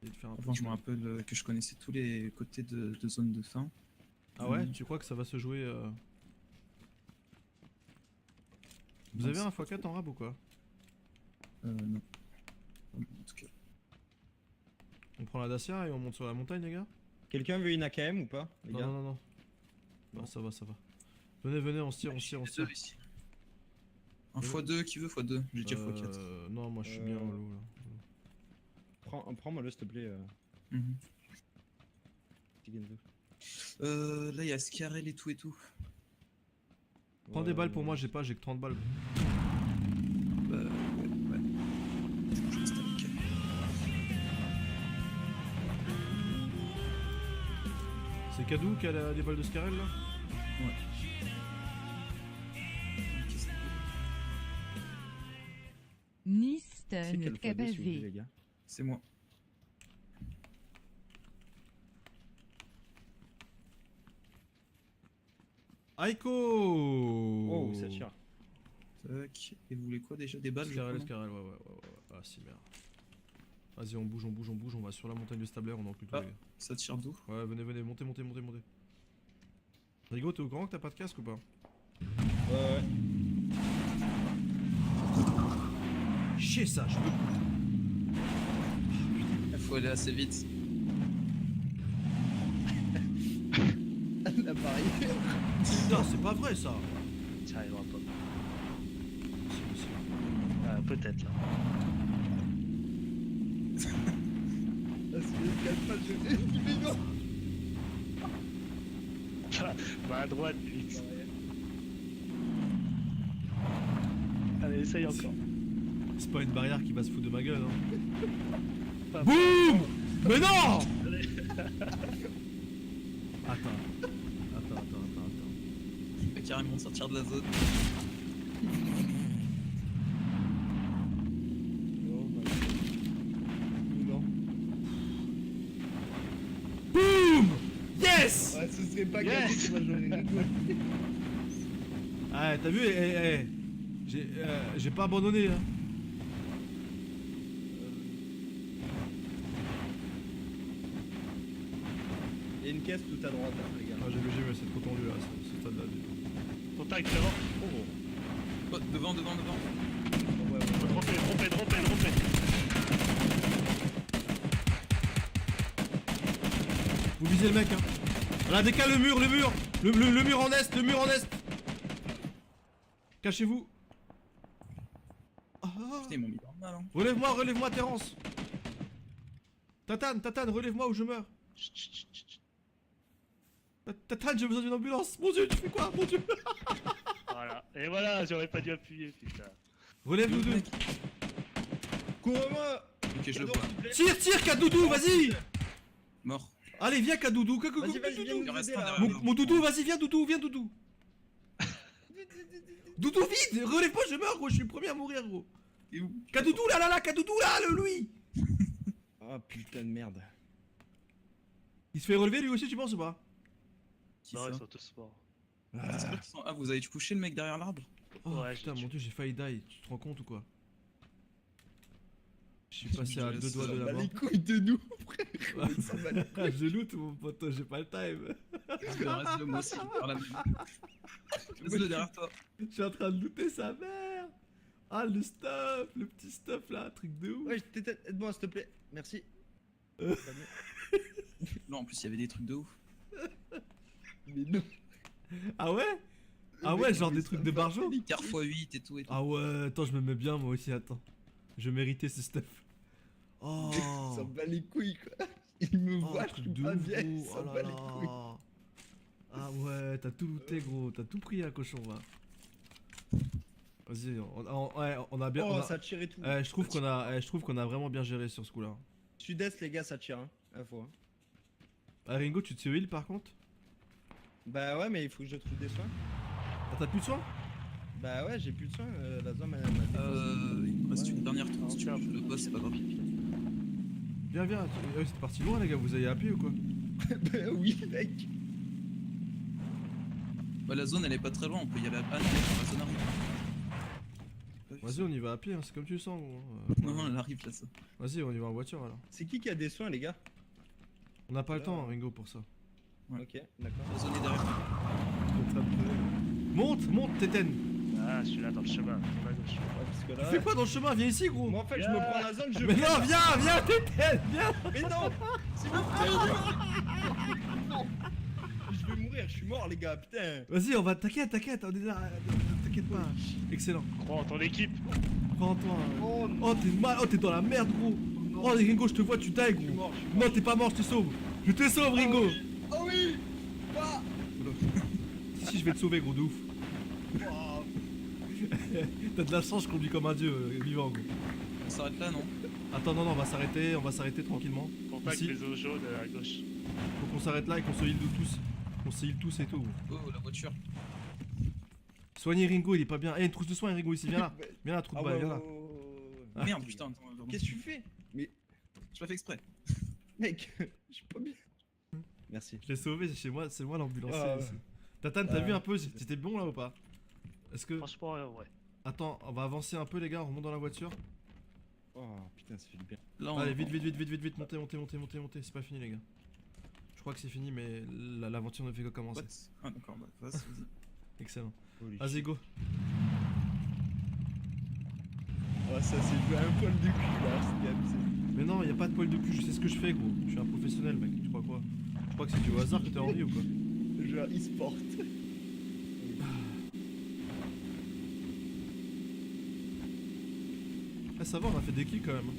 Speaker 1: Et de faire un peu
Speaker 4: Avant, je
Speaker 1: de-
Speaker 4: me rappelle que je connaissais tous les côtés de zone de fin.
Speaker 1: Ah ouais, tu crois que ça va se jouer Vous
Speaker 4: Non,
Speaker 1: avez un
Speaker 4: c'est pas
Speaker 1: x4 en rab ou quoi?
Speaker 4: Non. En tout cas.
Speaker 1: On prend la Dacia et on monte sur la montagne, les gars?
Speaker 3: Quelqu'un veut une AKM ou pas, les
Speaker 1: Non,
Speaker 3: gars?
Speaker 1: non, non, non. Bah, ça va, ça va. Venez, venez, on se tire, on se tire, on se tire.
Speaker 4: Ici. Un x2, qui veut x2? J'ai déjà x4.
Speaker 1: Non, moi je suis bien au lot là.
Speaker 3: Prends-moi le s'il te plaît.
Speaker 4: Mhm.
Speaker 3: Petit Genzo.
Speaker 4: Là, il y a Scarel et tout et tout.
Speaker 1: Prends des balles pour moi, j'ai que 30 balles.
Speaker 4: Bah, ouais. Je reste avec elle.
Speaker 1: C'est Kadou qui a des balles de Scarel là?
Speaker 4: Qu'est-ce que-
Speaker 5: Nist
Speaker 3: C'est quel fois deux, s'il vous plaît, les gars?
Speaker 4: C'est moi.
Speaker 1: Aiko!
Speaker 3: Oh, ça tire.
Speaker 4: Tac. Et vous voulez quoi déjà? Des balles? je
Speaker 1: Scarel,
Speaker 4: crois, non
Speaker 1: Scarel, ouais. Ah si, merde. Vas-y, on bouge, on va sur la montagne de Stabler, on en plus tout
Speaker 4: Ah.
Speaker 1: les gars.
Speaker 4: Ça tire d'où?
Speaker 1: Ouais, venez, montez. Rigo, t'es au courant que t'as pas de casque ou pas?
Speaker 3: Ouais.
Speaker 1: Chier ça, je veux.
Speaker 4: Il faut aller assez vite.
Speaker 3: La barrière.
Speaker 1: Putain, c'est pas vrai ça!
Speaker 2: Ça arrivera pas.
Speaker 1: Si, si.
Speaker 2: Peut-être là.
Speaker 3: Ah, c'est le calme du vivant.
Speaker 2: Bah à droite, vite. Allez, essaye encore.
Speaker 1: C'est pas une barrière qui va se foutre de ma gueule, hein.
Speaker 2: Pas-
Speaker 1: BOUM! Mais non!
Speaker 2: Allez.
Speaker 1: Attends.
Speaker 4: Il va carrément sortir de la zone.
Speaker 3: Oh my god. Non.
Speaker 1: BOUM! Yes!
Speaker 3: Ouais, ce serait pas
Speaker 2: Yes.
Speaker 3: gagné, moi j'aurais rigolé.
Speaker 1: Ah, t'as vu, j'ai pas abandonné, hein.
Speaker 3: Il y a une caisse tout à droite, hein, les gars.
Speaker 1: Ah, j'ai vu, c'est trop tendu là, c'est ça de la vie.
Speaker 2: Contact devant. Oh.
Speaker 4: Oh, devant.
Speaker 3: Ouais,
Speaker 2: Trompé.
Speaker 1: Vous visez le mec, hein. Voilà, décale le mur en est, le mur en est. Cachez-vous. Ah.
Speaker 4: Putain, ils m'ont mis dans le mal, hein.
Speaker 1: Relève-moi, Terence. Tatane, relève-moi ou je meurs.
Speaker 2: Chut, chut, chut, chut.
Speaker 1: Tatane, j'ai besoin d'une ambulance. Mon dieu, tu fais quoi, mon dieu?
Speaker 2: Voilà. Et voilà, j'aurais pas dû appuyer, putain.
Speaker 1: Relève-nous deux.
Speaker 3: Cours-moi.
Speaker 4: Ok, je le
Speaker 3: Cadeau,
Speaker 4: vois.
Speaker 3: s'il te plaît.
Speaker 1: Tire, Kadoudou, vas-y.
Speaker 4: Mort.
Speaker 1: Allez, viens, Kadoudou.
Speaker 3: Vas-y, viens
Speaker 4: Il
Speaker 3: nous
Speaker 4: reste
Speaker 3: aider
Speaker 4: un
Speaker 3: là.
Speaker 4: derrière.
Speaker 1: Mon doudou, vas-y, viens, Doudou. Doudou, vite, relève-moi, je meurs, gros, je suis le premier à mourir, gros.
Speaker 4: Et où?
Speaker 1: Kadoudou, Kadoudou, là, le Louis.
Speaker 3: Ah putain de merde.
Speaker 1: Il se fait relever lui aussi, tu penses ou pas?
Speaker 4: Qui
Speaker 2: Non,
Speaker 4: ça?
Speaker 2: ils sont tous morts.
Speaker 4: Ah, vous avez couché le mec derrière l'arbre?
Speaker 1: Oh
Speaker 2: Ouais,
Speaker 1: putain,
Speaker 2: j'ai
Speaker 1: mon
Speaker 2: tué.
Speaker 1: dieu, j'ai failli die, tu te rends compte ou quoi? Je suis passé à
Speaker 4: Je
Speaker 1: 2 doigts
Speaker 4: sais,
Speaker 1: de
Speaker 3: Bah
Speaker 1: la mort.
Speaker 3: les couilles de nous, frère. Ça va les couilles.
Speaker 1: Je loot, mon pote, j'ai pas le time.
Speaker 4: Reste-le, moi aussi, je vais faire la même. Reste-le derrière toi.
Speaker 1: Je suis en train de looter sa mère. Ah, le stuff, le petit stuff là, truc de ouf.
Speaker 3: Ouais, aide-moi s'il te plaît. Merci.
Speaker 4: Non, en plus, il y avait des trucs de ouf.
Speaker 3: Mais non.
Speaker 1: Ah ouais? Ah ouais, genre des trucs de barjo?
Speaker 4: Terre x8 et tout et tout.
Speaker 1: Ah ouais, attends, je me mets bien moi aussi, attends. Je méritais ce stuff. Oh,
Speaker 3: Ça me bat les couilles quoi. Il me
Speaker 1: oh,
Speaker 3: voit, je
Speaker 1: truc
Speaker 3: suis
Speaker 1: de
Speaker 3: pas
Speaker 1: ouf,
Speaker 3: bien,
Speaker 1: gros.
Speaker 3: ça
Speaker 1: Oh
Speaker 3: me
Speaker 1: là
Speaker 3: bat les couilles.
Speaker 1: là. Ah ouais, t'as tout looté, gros, t'as tout pris, cochon, va. Vas-y, on a bien.
Speaker 3: Oh,
Speaker 1: on a-
Speaker 3: ça tire et tout.
Speaker 1: je trouve qu'on a vraiment bien géré sur ce coup-là.
Speaker 3: Sud-est, les gars, ça tire, hein, à la fois.
Speaker 1: Ah, Ringo, tu te sais heal par contre?
Speaker 3: Bah ouais, mais il faut que je trouve des soins.
Speaker 1: Ah, t'as plus de soins?
Speaker 3: Bah ouais, j'ai plus de soins, la zone m'a
Speaker 4: Il me reste une dernière tour si tu veux,
Speaker 2: Tiens,
Speaker 4: je le boss, c'est pas grave.
Speaker 1: Viens, viens. C'est parti loin, les gars. Vous avez à pied ou quoi?
Speaker 3: Bah oui, mec.
Speaker 4: Bah, la zone elle est pas très loin, on peut y aller à... Ah non, la zone arrive. J'ai pas vu
Speaker 1: Vas-y,
Speaker 4: ça.
Speaker 1: on y va à pied, hein, c'est comme tu le sens, gros.
Speaker 4: Non, non, elle arrive là, ça.
Speaker 1: Vas-y, on y va en voiture alors.
Speaker 3: C'est qui a des soins, les gars?
Speaker 1: On n'a pas le temps, Ringo, pour ça.
Speaker 4: Ouais.
Speaker 3: Ok, d'accord.
Speaker 4: La zone est derrière.
Speaker 1: Monte, monte, Téten.
Speaker 2: Ah, celui-là dans le chemin, à gauche.
Speaker 3: Ouais, parce que
Speaker 1: Tu
Speaker 3: là.
Speaker 1: fais quoi dans le chemin? Viens ici, gros.
Speaker 3: Moi, en fait, je me prends la zone, je.
Speaker 1: Mais non,
Speaker 3: freine.
Speaker 1: viens, viens, Téten, viens.
Speaker 3: Mais non. S'il vous plaît. Je vais mourir, je suis mort, les gars, putain.
Speaker 1: Vas-y, on va. T'inquiète, t'inquiète, on est là. T'inquiète pas. Excellent.
Speaker 2: Crois en ton équipe.
Speaker 1: Prends-toi.
Speaker 3: Oh non.
Speaker 1: Oh, t'es mal. Oh, t'es dans la merde, gros. Oh, Ringo, je te vois, tu tailles,
Speaker 3: Je suis
Speaker 1: gros.
Speaker 3: mort, je suis mort.
Speaker 1: Non, t'es pas mort, je te sauve. Je te sauve, Ringo.
Speaker 3: Oh oui. Ah.
Speaker 1: Si, je vais te sauver, gros, de ouf.
Speaker 3: Oh.
Speaker 1: T'as de la chance, je conduis comme un dieu vivant, gros.
Speaker 4: On s'arrête là, non?
Speaker 1: Attends, non, non, on va s'arrêter tranquillement.
Speaker 2: Contact
Speaker 1: Ici.
Speaker 2: les eaux jaunes à gauche.
Speaker 1: Faut qu'on s'arrête là et qu'on se heal tous. On se heal tous et tout, gros.
Speaker 4: Oh, la voiture.
Speaker 1: Soignez Ringo, il est pas bien. Eh, une trousse de soins, Ringo, ici, viens là. Viens là, trou de
Speaker 3: Ah
Speaker 1: balle,
Speaker 3: ouais,
Speaker 1: viens
Speaker 3: ouais,
Speaker 1: là.
Speaker 3: ouais, ouais.
Speaker 1: Ah.
Speaker 4: Merde, putain, attends. pardon.
Speaker 3: Qu'est-ce que tu fais? Mais,
Speaker 4: J'ai pas fait exprès.
Speaker 3: mec, je suis pas bien. Merci.
Speaker 1: Je l'ai sauvé, c'est chez moi, c'est moi l'ambulancier
Speaker 3: Ah ouais.
Speaker 1: ici. Tatane, t'as
Speaker 3: Ah
Speaker 1: vu un
Speaker 3: ouais.
Speaker 1: peu, c'était bon là ou pas? Est-ce que.
Speaker 2: Franchement, ouais.
Speaker 1: Attends, on va avancer un peu, les gars, on remonte dans la voiture.
Speaker 3: Oh putain, ça fait du bien.
Speaker 4: Là, on...
Speaker 1: Allez, vite, montez, c'est pas fini, les gars. Je crois que c'est fini, mais l'aventure ne fait que commencer.
Speaker 4: What? Ah, d'accord, bah, vas-y.
Speaker 1: Excellent.
Speaker 3: Holy
Speaker 1: Vas-y,
Speaker 3: shit.
Speaker 1: go.
Speaker 3: Oh, ça c'est joué à un poil de cul là, c'était abusé.
Speaker 1: Mais non, y a pas de poil de cul, je sais ce que je fais, gros. Je suis un professionnel, mec, tu crois quoi? Je crois que c'est du hasard que t'es en vie ou quoi?
Speaker 3: Genre e-sport.
Speaker 1: Ah, ça va, on a fait des kills quand même.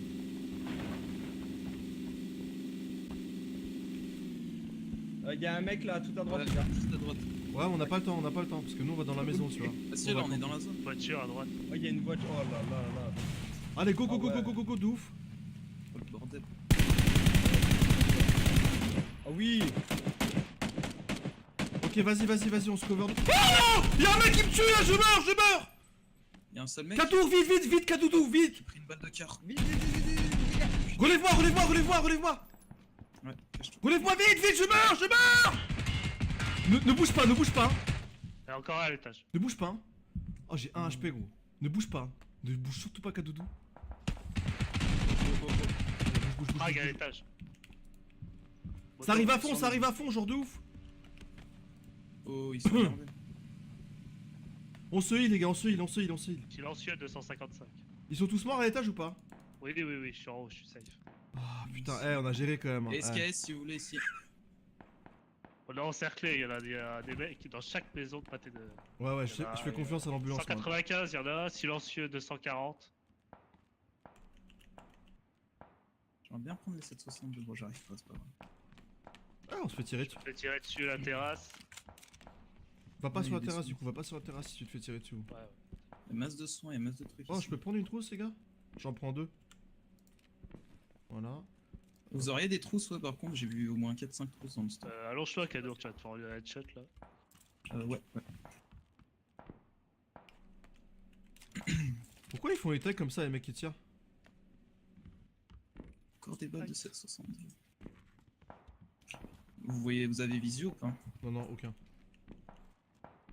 Speaker 3: Y'a un mec là, tout à droite,
Speaker 4: Ouais,
Speaker 3: les gars.
Speaker 4: juste à droite.
Speaker 1: Ouais, on n'a pas le temps, parce que nous on va dans la maison, tu vois.
Speaker 4: Ah, si, là, on est dans la zone.
Speaker 2: Voiture à droite.
Speaker 3: Oh, y'a une voiture. Oh là là là.
Speaker 1: Allez, go,
Speaker 3: Ah ouais.
Speaker 1: go, de ouf.
Speaker 4: Oh, le bordel.
Speaker 3: Oh oui.
Speaker 1: Ok, vas-y, on se cover. Oh! Y'a un mec qui me tue là, je meurs!
Speaker 4: Y'a un seul mec
Speaker 1: Katou, vite, Kadoudou, vite!
Speaker 4: qui a pris une balle de car.
Speaker 3: Vite, les gars.
Speaker 1: Relève-moi!
Speaker 4: Ouais, cache-toi.
Speaker 1: Relève-moi vite, je meurs! Ne bouge pas, hein.
Speaker 2: Et encore à l'étage.
Speaker 1: Ne bouge pas, hein. Oh, j'ai 1 HP, gros. Ne bouge pas. Ne bouge surtout pas, Kadoudou. Bouge.
Speaker 2: Frag à l'étage.
Speaker 1: Ça arrive à fond, genre de ouf.
Speaker 4: Oh, ils sont regardés.
Speaker 1: On se heal, les gars, on se heal.
Speaker 2: Silencieux 255.
Speaker 1: Ils sont tous morts à l'étage ou pas?
Speaker 2: Oui, je suis en haut, je suis safe.
Speaker 1: Ah, putain, on a géré quand même. Hein.
Speaker 4: SKS si vous voulez, ici.
Speaker 2: On est encerclé, il y a des mecs dans chaque maison de pâté de.
Speaker 1: Ouais, je fais confiance à l'ambulance. moi.
Speaker 2: 195, il y en a un, silencieux 240.
Speaker 4: J'aimerais bien prendre les 762. Bon, j'arrive pas, c'est pas grave.
Speaker 1: Ah, on se fait tirer dessus.
Speaker 2: Je vais tirer dessus la terrasse.
Speaker 1: Va pas
Speaker 4: Oui,
Speaker 1: sur la
Speaker 4: des
Speaker 1: terrasse,
Speaker 4: sous.
Speaker 1: du coup, va pas sur la terrasse si tu te fais tirer dessus.
Speaker 2: Ouais.
Speaker 4: Y'a masse de soins, y'a masse de trucs.
Speaker 1: Oh,
Speaker 4: ici.
Speaker 1: je peux prendre une trousse, les gars? J'en prends 2. Voilà.
Speaker 4: Vous auriez des trousses, ouais, par contre, j'ai vu au moins 4-5 trousses dans le stock.
Speaker 2: Allonge-toi, Kadour, tu vas te faire un headshot là.
Speaker 4: Ouais.
Speaker 1: Pourquoi ils font les tags comme ça, les mecs qui tirent?
Speaker 4: Encore des balles de 762. Vous voyez, vous avez visio ou pas?
Speaker 1: Non, aucun.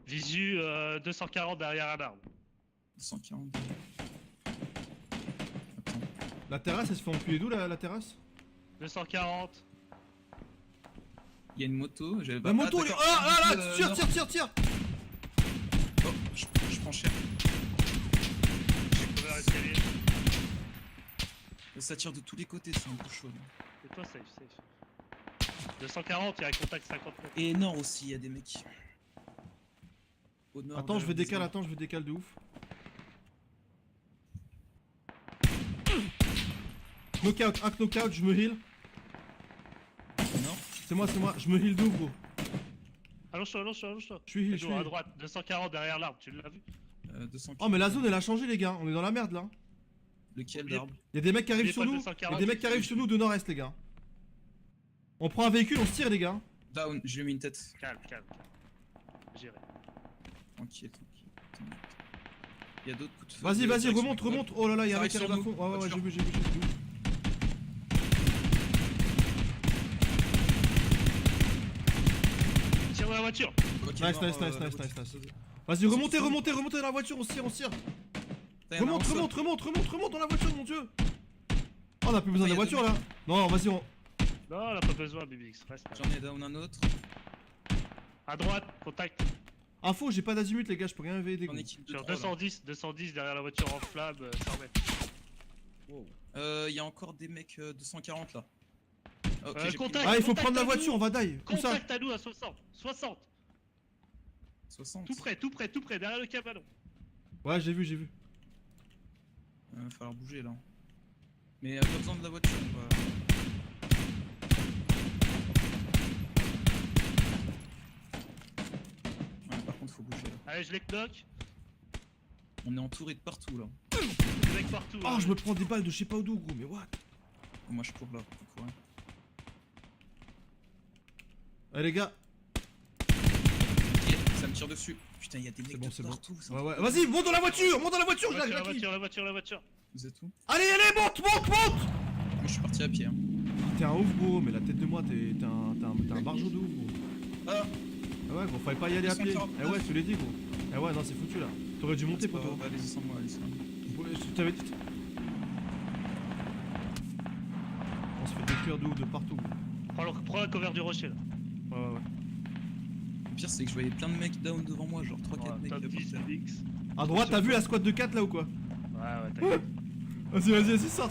Speaker 2: Visu 240 derrière un arbre.
Speaker 4: 140. Attends.
Speaker 1: La terrasse, elle se fait enculer d'où la terrasse?
Speaker 2: 240.
Speaker 4: Il y a une moto.
Speaker 1: La moto, elle est... Ah là, tire!
Speaker 4: Oh, je prends cher.
Speaker 2: J'ai couvert l'escalier.
Speaker 4: Ça tire de tous les côtés, c'est un peu chaud. Là.
Speaker 2: Et toi, safe. 240, il y a un contact 50 mètres.
Speaker 4: Et nord aussi, il y a des mecs. Au nord,
Speaker 1: Attends, je vais
Speaker 4: derrière
Speaker 1: décaler, de ouf. Knockout, un knockout, je me heal.
Speaker 4: Non.
Speaker 1: C'est moi, je me heal de ouf, gros.
Speaker 2: Allonge-toi.
Speaker 1: Je suis heal,
Speaker 2: Kadour, à droite, 240 derrière l'arbre, tu l'as vu?
Speaker 4: 200.
Speaker 1: Oh, mais la zone, elle a changé, les gars. On est dans la merde, là.
Speaker 4: Lequel
Speaker 2: Oubliez-
Speaker 4: d'arbre?
Speaker 1: Y'a des mecs qui arrivent
Speaker 2: Oubliez
Speaker 1: sur
Speaker 2: pas
Speaker 1: nous.
Speaker 2: 240,
Speaker 1: Y'a des mecs qui arrivent sur nous de nord-est, les gars. On prend un véhicule, on se tire, les gars.
Speaker 4: Down, je lui ai mis une tête.
Speaker 2: Calme. Géré.
Speaker 4: Tranquille. Il y a d'autres coups de feu.
Speaker 1: Vas-y,
Speaker 4: Direction
Speaker 1: remonte.
Speaker 4: du
Speaker 1: Oh là là, y'a un
Speaker 4: Ça
Speaker 1: mec qui
Speaker 4: arrive
Speaker 1: arrive à
Speaker 4: sur
Speaker 1: fond.
Speaker 4: nous,
Speaker 1: Ouais,
Speaker 4: voiture.
Speaker 1: j'ai vu.
Speaker 2: voiture.
Speaker 4: Ok,
Speaker 1: Nice,
Speaker 4: mort,
Speaker 1: nice,
Speaker 4: la
Speaker 1: nice,
Speaker 4: voiture.
Speaker 1: nice. Vas-y, remontez dans la voiture, on se tire.
Speaker 4: Putain, y en a un
Speaker 1: Remonte dans la voiture, mon dieu. Oh, on a plus besoin de la
Speaker 4: Attends, y a
Speaker 1: voiture là. Non, vas-y, on.
Speaker 2: Non, on a pas besoin, BBX. Reste.
Speaker 4: J'en ai down un autre.
Speaker 2: À droite, contact.
Speaker 1: Info, j'ai pas d'azimut, les gars, je peux rien aider.
Speaker 4: J'en ai kill de
Speaker 2: Sur
Speaker 4: 3 là.
Speaker 2: 210 derrière la voiture en flamme, 100 mètres.
Speaker 4: Y a encore des mecs 240 là. Ok, j'ai pris
Speaker 2: contact.
Speaker 4: le-
Speaker 1: Ah, il faut
Speaker 2: Contact
Speaker 1: prendre la
Speaker 2: à
Speaker 1: voiture,
Speaker 2: nous.
Speaker 1: on va die. Où ça?
Speaker 2: Contact à nous à 60.
Speaker 4: 60.
Speaker 2: Tout près, derrière le cabanon.
Speaker 1: Ouais, j'ai vu.
Speaker 4: Va falloir bouger là. Mais pas besoin de la voiture. On va... Ouais, par contre, faut bouger là.
Speaker 2: Allez, je les knock.
Speaker 4: On est entouré de partout là.
Speaker 2: Des mecs partout.
Speaker 1: Oh, je me prends des balles de je sais pas d'où, gros, mais what?
Speaker 4: Moi je cours là. Faut courir.
Speaker 1: Allez, les gars.
Speaker 4: Ok, ça me tire dessus. Putain, y a des mecs
Speaker 1: bon,
Speaker 4: de
Speaker 1: c'est bon.
Speaker 4: partout. c'est un
Speaker 1: Ouais,
Speaker 4: truc
Speaker 1: ouais.
Speaker 4: de
Speaker 1: Vas-y,
Speaker 4: fou.
Speaker 1: monte dans la voiture, je
Speaker 2: La
Speaker 1: la clique.
Speaker 2: voiture.
Speaker 4: Vous êtes où?
Speaker 1: Allez, monte.
Speaker 4: Moi je suis parti à pied. Hein.
Speaker 1: T'es un ouf, gros, mais la tête de moi, t'es un barjot de ouf, gros.
Speaker 4: Ah,
Speaker 1: Ah ouais, gros, fallait pas y aller à pied.
Speaker 4: 249.
Speaker 1: Eh ouais, je te l'ai dit, gros. Eh ouais, non, c'est foutu là. T'aurais dû monter,
Speaker 4: c'est pas
Speaker 1: poteau.
Speaker 4: grave, allez-y sans moi, allez-y sans moi.
Speaker 1: Je t'avais dit. On se fait détruire de ouf de partout.
Speaker 2: Prends la cover du rocher là.
Speaker 1: Ouais.
Speaker 4: Le pire, c'est que je voyais plein de mecs down devant moi, genre 3-4 mecs.
Speaker 2: Top
Speaker 4: par
Speaker 2: 10
Speaker 4: terre.
Speaker 2: BBX.
Speaker 1: À droite, t'as vu la squad de 4 là ou quoi?
Speaker 2: Ouais, t'inquiète.
Speaker 1: Vas-y, sors.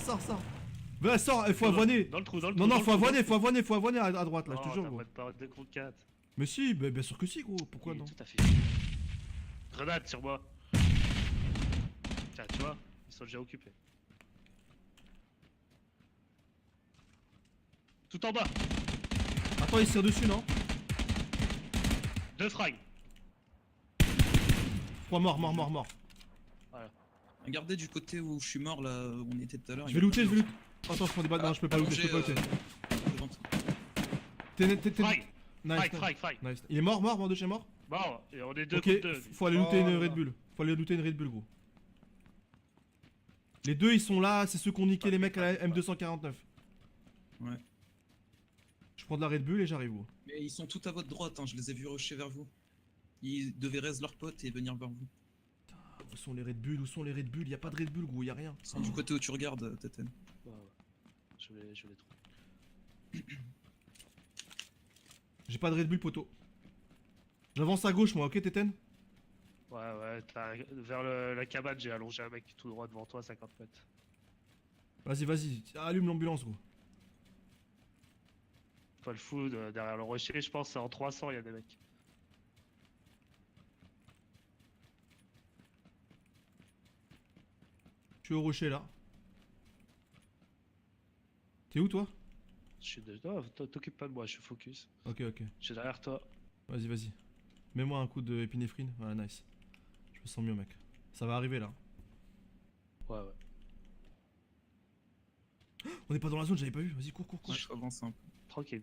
Speaker 1: Vas-y, sors, il faut avoiner.
Speaker 2: Dans le trou.
Speaker 1: Non, faut avoiner à droite là, je te jure, gros.
Speaker 2: Pas de contre 4.
Speaker 1: Mais si, bah, bien sûr que si, gros, pourquoi
Speaker 2: Oui,
Speaker 1: non?
Speaker 2: tout à fait. Grenade sur moi. Tiens, tu vois, ils sont déjà occupés. Tout en bas,
Speaker 1: Attends, il se tire dessus, non?
Speaker 2: 2 frags.
Speaker 1: 3 morts.
Speaker 4: Regardez du côté où je suis mort là, où on était tout à l'heure.
Speaker 1: Je vais looter. Attends, je prends des balles, non, je peux pas looter,
Speaker 4: allongé, devant toi.
Speaker 1: T'es.
Speaker 2: Frag,
Speaker 1: Nice.
Speaker 2: frag.
Speaker 1: Nice. Il est mort, Mandoche est mort?
Speaker 2: Bon, et on est 2
Speaker 1: Ok,
Speaker 2: contre 2.
Speaker 1: faut aller looter
Speaker 3: Oh
Speaker 1: une
Speaker 3: là
Speaker 1: Red
Speaker 3: là.
Speaker 1: Bull. Gros. Les deux, ils sont là, c'est ceux qui ont niqué les mecs à la M249.
Speaker 4: Ouais.
Speaker 1: Je prends de la Red Bull et j'arrive, gros.
Speaker 4: Mais ils sont tout à votre droite, hein, je les ai vus rusher vers vous. Ils devaient raise leurs potes et venir vers vous.
Speaker 1: Où sont les Red Bull? Y'a pas de Red Bull, gros, y'a rien.
Speaker 4: Ils sont du côté où tu regardes, Taten.
Speaker 2: Ouais. Je les trouve.
Speaker 1: J'ai pas de Red Bull, poteau. J'avance à gauche, moi, ok, Téten?
Speaker 2: Ouais, vers la cabane, j'ai allongé un mec tout droit devant toi, 50 mètres.
Speaker 1: Vas-y, allume l'ambulance, gros.
Speaker 2: Pas le fou derrière le rocher, je pense, c'est en 300, il y a des mecs.
Speaker 1: Je suis au rocher là. T'es où, toi?
Speaker 2: Je suis non, t'occupe pas de moi, je suis focus.
Speaker 1: Ok.
Speaker 2: Je suis derrière toi.
Speaker 1: Vas-y. Mets-moi un coup de épinéphrine. Voilà, nice. Je me sens mieux, mec. Ça va arriver là.
Speaker 2: Ouais.
Speaker 1: On est pas dans la zone, j'avais pas vu. Vas-y, cours.
Speaker 4: Ouais, je avance un peu.
Speaker 2: Tranquille.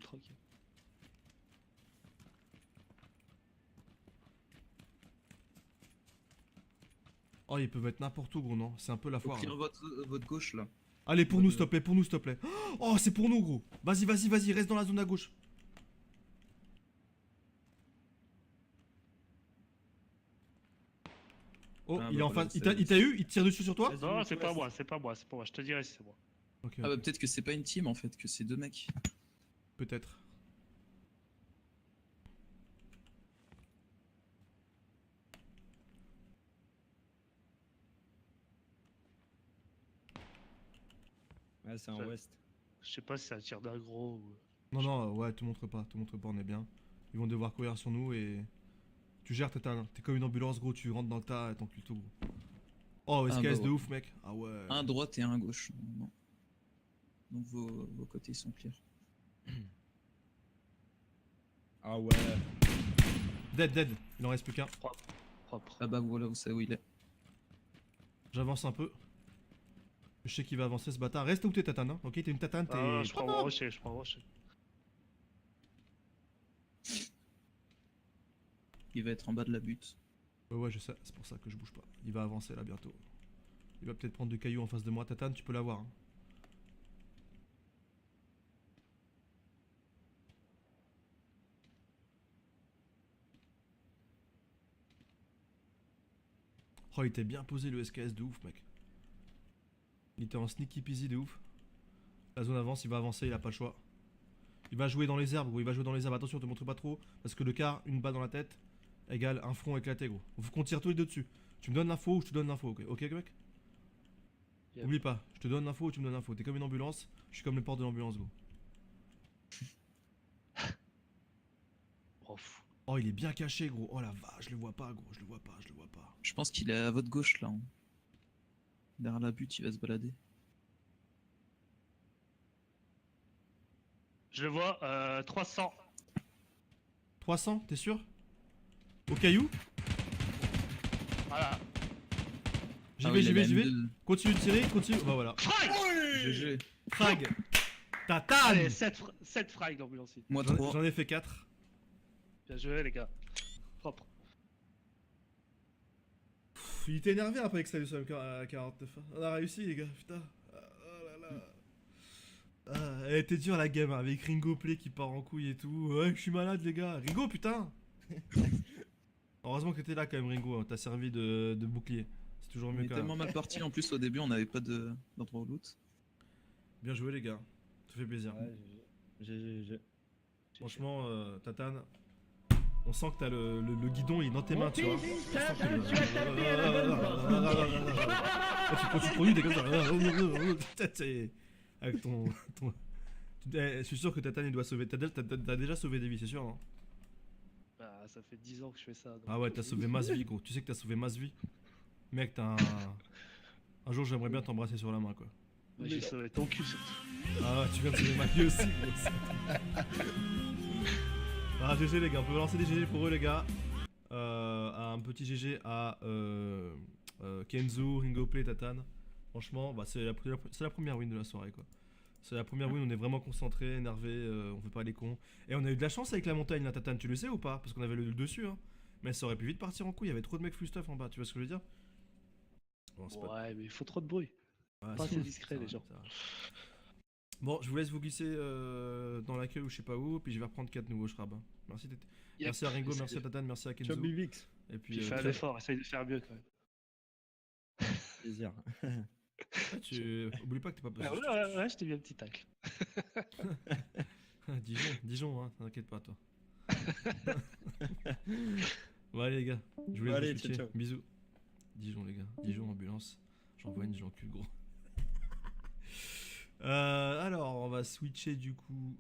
Speaker 1: Oh, ils peuvent être n'importe où, gros, non? C'est un peu la
Speaker 4: Faut
Speaker 1: foire.
Speaker 4: clear
Speaker 1: Là.
Speaker 4: votre gauche là.
Speaker 1: Allez, pour nous, s'il te plaît. Oh, c'est pour nous, gros. Vas-y, reste dans la zone à gauche. Oh,
Speaker 4: Ah,
Speaker 1: il est
Speaker 4: bah
Speaker 1: en
Speaker 4: voilà,
Speaker 1: face.
Speaker 4: c'est-
Speaker 1: Il t'a eu? Il te tire dessus sur toi?
Speaker 3: Vas-y,
Speaker 2: Non,
Speaker 3: monte,
Speaker 2: c'est pas
Speaker 3: ouais,
Speaker 2: moi, je te dirai si c'est moi.
Speaker 1: Ok,
Speaker 4: Ah bah peut-être que c'est pas une team en fait, que c'est deux mecs.
Speaker 1: peut-être.
Speaker 3: Ouais, c'est en
Speaker 2: Ça-
Speaker 3: ouest.
Speaker 2: Je sais pas si c'est un tir d'agro ou.
Speaker 1: Non, ouais, te montre pas, on est bien. Ils vont devoir courir sur nous et. Tu gères, t'es comme une ambulance, gros, tu rentres dans le tas et t'encules tout, gros. Oh, SKS
Speaker 4: bah
Speaker 1: de
Speaker 4: ouais.
Speaker 1: ouf, mec. Ah ouais.
Speaker 4: Un à droite et un à gauche. Non. Donc vos côtés sont clear.
Speaker 3: Ah ouais.
Speaker 1: Dead. Il en reste plus qu'un.
Speaker 2: Propre.
Speaker 4: Ah bah voilà, vous savez où il est.
Speaker 1: J'avance un peu. Je sais qu'il va avancer ce bâtard. Reste où t'es, Tatane, hein. Ok, t'es une Tatane, t'es.
Speaker 2: Ah, je prends mon rocher,
Speaker 4: Il va être en bas de la butte.
Speaker 1: Ouais, je sais, c'est pour ça que je bouge pas. Il va avancer là bientôt. Il va peut-être prendre 2 cailloux en face de moi. Tatane, tu peux l'avoir. Hein. Oh, il était bien posé le SKS de ouf, mec. Il était en sneaky peasy de ouf. La zone avance, il va avancer, il a pas le choix. Il va jouer dans les herbes, gros. Il va jouer dans les herbes. Attention, te montre pas trop. Parce que le quart, une balle dans la tête, égale un front éclaté, gros. Faut qu'on tire tous les deux dessus. Tu me donnes l'info ou je te donne l'info, ok, ok, mec?
Speaker 2: Yep.
Speaker 1: Oublie pas, je te donne l'info ou tu me donnes l'info. T'es comme une ambulance, je suis comme le porte de l'ambulance, gros.
Speaker 2: Oh, pff.
Speaker 1: Oh, il est bien caché, gros. Oh la vache, je le vois pas, gros. Je le vois pas, je le vois pas.
Speaker 4: Je pense qu'il est à votre gauche, là. Hein. Derrière la butte, il va se balader.
Speaker 2: Je le vois, 300.
Speaker 1: 300, t'es sûr? Au caillou?
Speaker 2: Voilà.
Speaker 1: J'y
Speaker 4: Ah
Speaker 1: vais,
Speaker 4: oui,
Speaker 1: j'y
Speaker 4: il
Speaker 1: vais,
Speaker 4: a
Speaker 1: j'y
Speaker 4: la
Speaker 1: vais.
Speaker 4: M2.
Speaker 1: Continue de tirer, continue. Bah voilà.
Speaker 2: Frag.
Speaker 4: GG.
Speaker 1: Frag. Tatane.
Speaker 2: Allez, 7 frags d'ambulancier.
Speaker 4: Moi
Speaker 1: J'en
Speaker 4: 3.
Speaker 1: j'en ai fait 4.
Speaker 2: Bien joué, les gars. Propre.
Speaker 1: Il était énervé après que ça lui soit à 49. On a réussi, les gars, putain. Oh là là. Ah, elle était dure la game, hein, avec Ringo Play qui part en couille et tout. Ouais, je suis malade, les gars. Ringo, putain. Heureusement que t'étais là quand même, Ringo. Hein. T'as servi de bouclier. C'est toujours
Speaker 4: On
Speaker 1: mieux
Speaker 4: est
Speaker 1: quand
Speaker 4: tellement
Speaker 1: même.
Speaker 4: mal parti. En plus, au début, on n'avait pas d'endroit au loot.
Speaker 1: Bien joué, les gars. Ça fait plaisir.
Speaker 3: Ouais, GG.
Speaker 1: Franchement, Tatane, on sent que t'as le guidon, il est dans tes mains, tu vois. On sent que... Quand tu conduis, t'es comme ça. C'est- Avec ton... Je suis sûr que Tatane, il doit sauver... T'as déjà sauvé des vies, c'est sûr, non?
Speaker 2: Bah, ça fait 10 ans que je fais ça. donc-
Speaker 1: Ah ouais, t'as sauvé masse vie, gros. Tu sais que t'as sauvé masse vie. Mec, t'as un... Un jour, j'aimerais bien t'embrasser sur la main, quoi.
Speaker 2: Ouais, j'ai sauvé ton cul surtout.
Speaker 1: Ah ouais, tu viens de sauver ma vie aussi, gros. Ah, GG les gars, on peut lancer des GG pour eux les gars. Un petit GG à Kenzo, Ringo Play, Tatane. Franchement, bah, c'est la première win de la soirée quoi. C'est la première win, on est vraiment concentré, énervé, on fait pas les cons. Et on a eu de la chance avec la montagne, la Tatane, tu le sais ou pas? Parce qu'on avait le dessus, hein. Mais ça aurait pu vite partir en couille, il y avait trop de mecs full stuff en bas, tu vois ce que je veux dire? Bon, c'est pas-
Speaker 2: Ouais, mais il faut trop de bruit.
Speaker 1: Ouais,
Speaker 2: Pas
Speaker 1: c'est-
Speaker 2: assez discret,
Speaker 1: c'est
Speaker 2: les
Speaker 1: vrai,
Speaker 2: gens.
Speaker 1: c'est vrai. Bon, je vous laisse vous glisser dans l'accueil ou je sais pas où, puis je vais reprendre 4 nouveaux shrabs. Hein. Merci,
Speaker 2: Yep.
Speaker 1: merci à Ringo,
Speaker 2: Essaye
Speaker 1: merci à
Speaker 2: de-
Speaker 1: Tatane, merci à Kenzo.
Speaker 3: Ciao Bivix.
Speaker 1: Et
Speaker 2: Puis
Speaker 1: puis,
Speaker 2: fais un effort, essaye de faire mieux quand même.
Speaker 3: Plaisir.
Speaker 1: oublie pas que t'es pas
Speaker 2: Ah ouais, ouais, je t'ai mis un petit tacle.
Speaker 1: Dijon, hein, t'inquiète pas toi. Bon allez les gars, je vous laisse
Speaker 3: Allez,
Speaker 1: vous
Speaker 3: ciao,
Speaker 1: switcher.
Speaker 3: ciao.
Speaker 1: Bisous. Dijon les gars, Dijon ambulance. J'envoie une, j'encule gros. Alors on va switcher du coup.